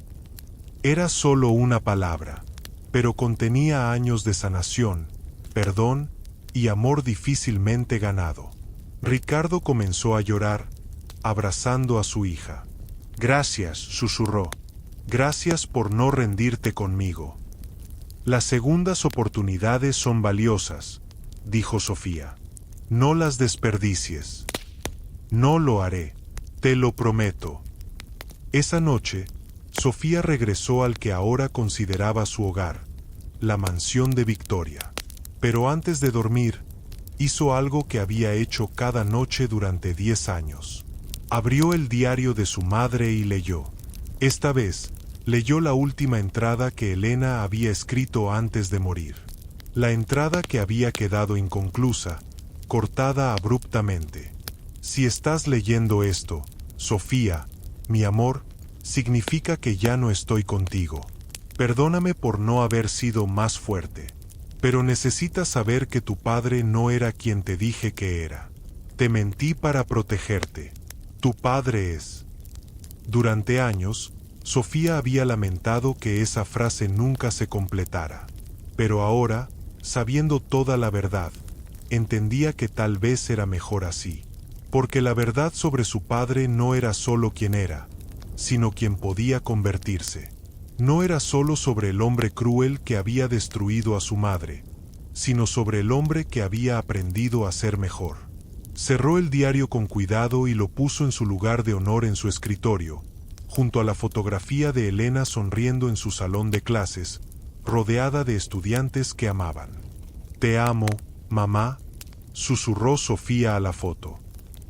Era solo una palabra, pero contenía años de sanación, perdón y amor difícilmente ganado. Ricardo comenzó a llorar, abrazando a su hija. Gracias, susurró. Gracias por no rendirte conmigo. Las segundas oportunidades son valiosas, dijo Sofía. No las desperdicies. No lo haré, te lo prometo. Esa noche, Sofía regresó al que ahora consideraba su hogar, la mansión de Victoria. Pero antes de dormir, hizo algo que había hecho cada noche durante 10 años. Abrió el diario de su madre y leyó. Esta vez, leyó la última entrada que Elena había escrito antes de morir. La entrada que había quedado inconclusa, cortada abruptamente. Si estás leyendo esto, Sofía, mi amor, significa que ya no estoy contigo. Perdóname por no haber sido más fuerte. Pero necesitas saber que tu padre no era quien te dije que era. Te mentí para protegerte. Tu padre es. Durante años, Sofía había lamentado que esa frase nunca se completara. Pero ahora, sabiendo toda la verdad, entendía que tal vez era mejor así. Porque la verdad sobre su padre no era solo quien era, sino quien podía convertirse. No era solo sobre el hombre cruel que había destruido a su madre, sino sobre el hombre que había aprendido a ser mejor. Cerró el diario con cuidado y lo puso en su lugar de honor en su escritorio, junto a la fotografía de Elena sonriendo en su salón de clases, rodeada de estudiantes que amaban. Te amo, mamá, susurró Sofía a la foto.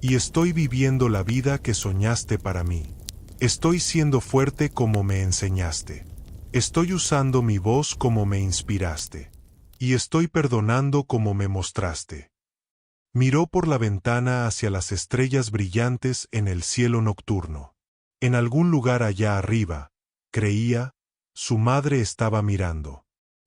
Y estoy viviendo la vida que soñaste para mí. Estoy siendo fuerte como me enseñaste. Estoy usando mi voz como me inspiraste. Y estoy perdonando como me mostraste. Miró por la ventana hacia las estrellas brillantes en el cielo nocturno. En algún lugar allá arriba, creía, su madre estaba mirando.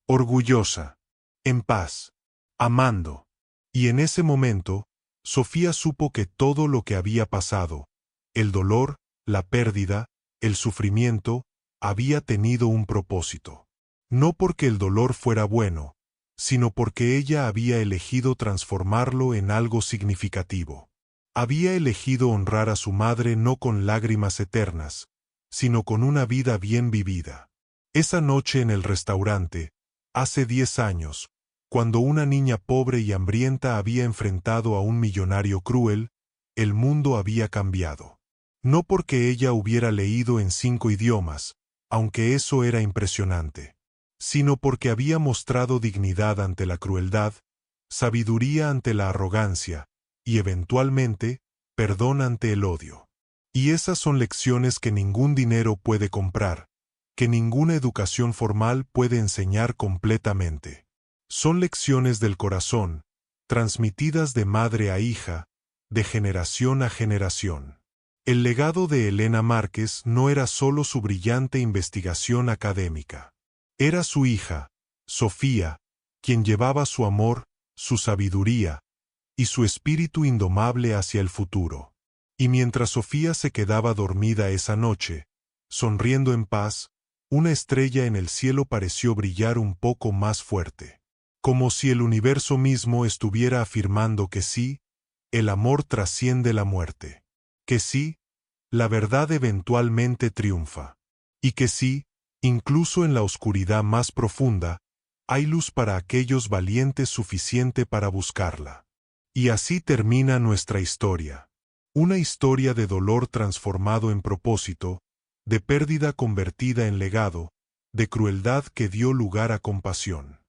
Orgullosa. En paz. Amando. Y en ese momento, Sofía supo que todo lo que había pasado, el dolor, la pérdida, el sufrimiento, había tenido un propósito. No porque el dolor fuera bueno, sino porque ella había elegido transformarlo en algo significativo. Había elegido honrar a su madre no con lágrimas eternas, sino con una vida bien vivida. Esa noche en el restaurante, hace 10 años, cuando una niña pobre y hambrienta había enfrentado a un millonario cruel, el mundo había cambiado. No porque ella hubiera leído en 5 idiomas, aunque eso era impresionante, sino porque había mostrado dignidad ante la crueldad, sabiduría ante la arrogancia, y eventualmente, perdón ante el odio. Y esas son lecciones que ningún dinero puede comprar, que ninguna educación formal puede enseñar completamente. Son lecciones del corazón, transmitidas de madre a hija, de generación a generación. El legado de Elena Márquez no era solo su brillante investigación académica. Era su hija, Sofía, quien llevaba su amor, su sabiduría y su espíritu indomable hacia el futuro. Y mientras Sofía se quedaba dormida esa noche, sonriendo en paz, una estrella en el cielo pareció brillar un poco más fuerte. Como si el universo mismo estuviera afirmando que sí, el amor trasciende la muerte. Que sí, la verdad eventualmente triunfa. Y que sí, incluso en la oscuridad más profunda, hay luz para aquellos valientes suficiente para buscarla. Y así termina nuestra historia. Una historia de dolor transformado en propósito, de pérdida convertida en legado, de crueldad que dio lugar a compasión.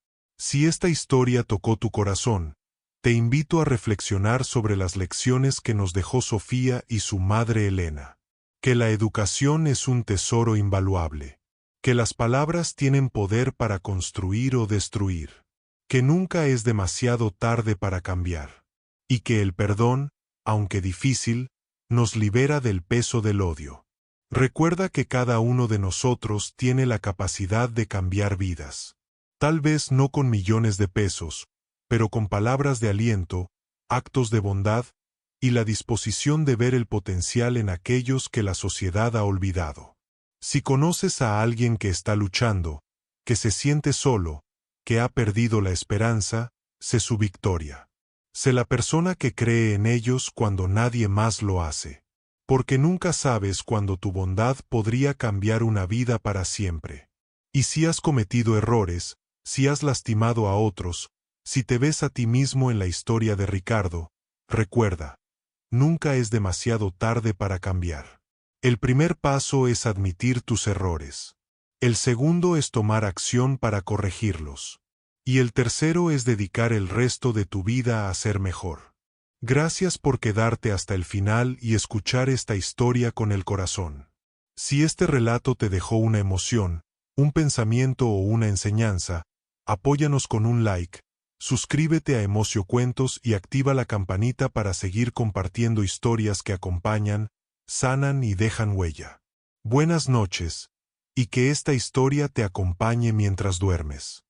Si esta historia tocó tu corazón, te invito a reflexionar sobre las lecciones que nos dejó Sofía y su madre Elena. Que la educación es un tesoro invaluable. Que las palabras tienen poder para construir o destruir. Que nunca es demasiado tarde para cambiar. Y que el perdón, aunque difícil, nos libera del peso del odio. Recuerda que cada uno de nosotros tiene la capacidad de cambiar vidas. Tal vez no con millones de pesos, pero con palabras de aliento, actos de bondad y la disposición de ver el potencial en aquellos que la sociedad ha olvidado. Si conoces a alguien que está luchando, que se siente solo, que ha perdido la esperanza, sé su victoria. Sé la persona que cree en ellos cuando nadie más lo hace. Porque nunca sabes cuándo tu bondad podría cambiar una vida para siempre. Y si has cometido errores, si has lastimado a otros, si te ves a ti mismo en la historia de Ricardo, recuerda, nunca es demasiado tarde para cambiar. El primer paso es admitir tus errores. El segundo es tomar acción para corregirlos. Y el tercero es dedicar el resto de tu vida a ser mejor. Gracias por quedarte hasta el final y escuchar esta historia con el corazón. Si este relato te dejó una emoción, un pensamiento o una enseñanza, apóyanos con un like, suscríbete a Emocio Cuentos y activa la campanita para seguir compartiendo historias que acompañan, sanan y dejan huella. Buenas noches, y que esta historia te acompañe mientras duermes.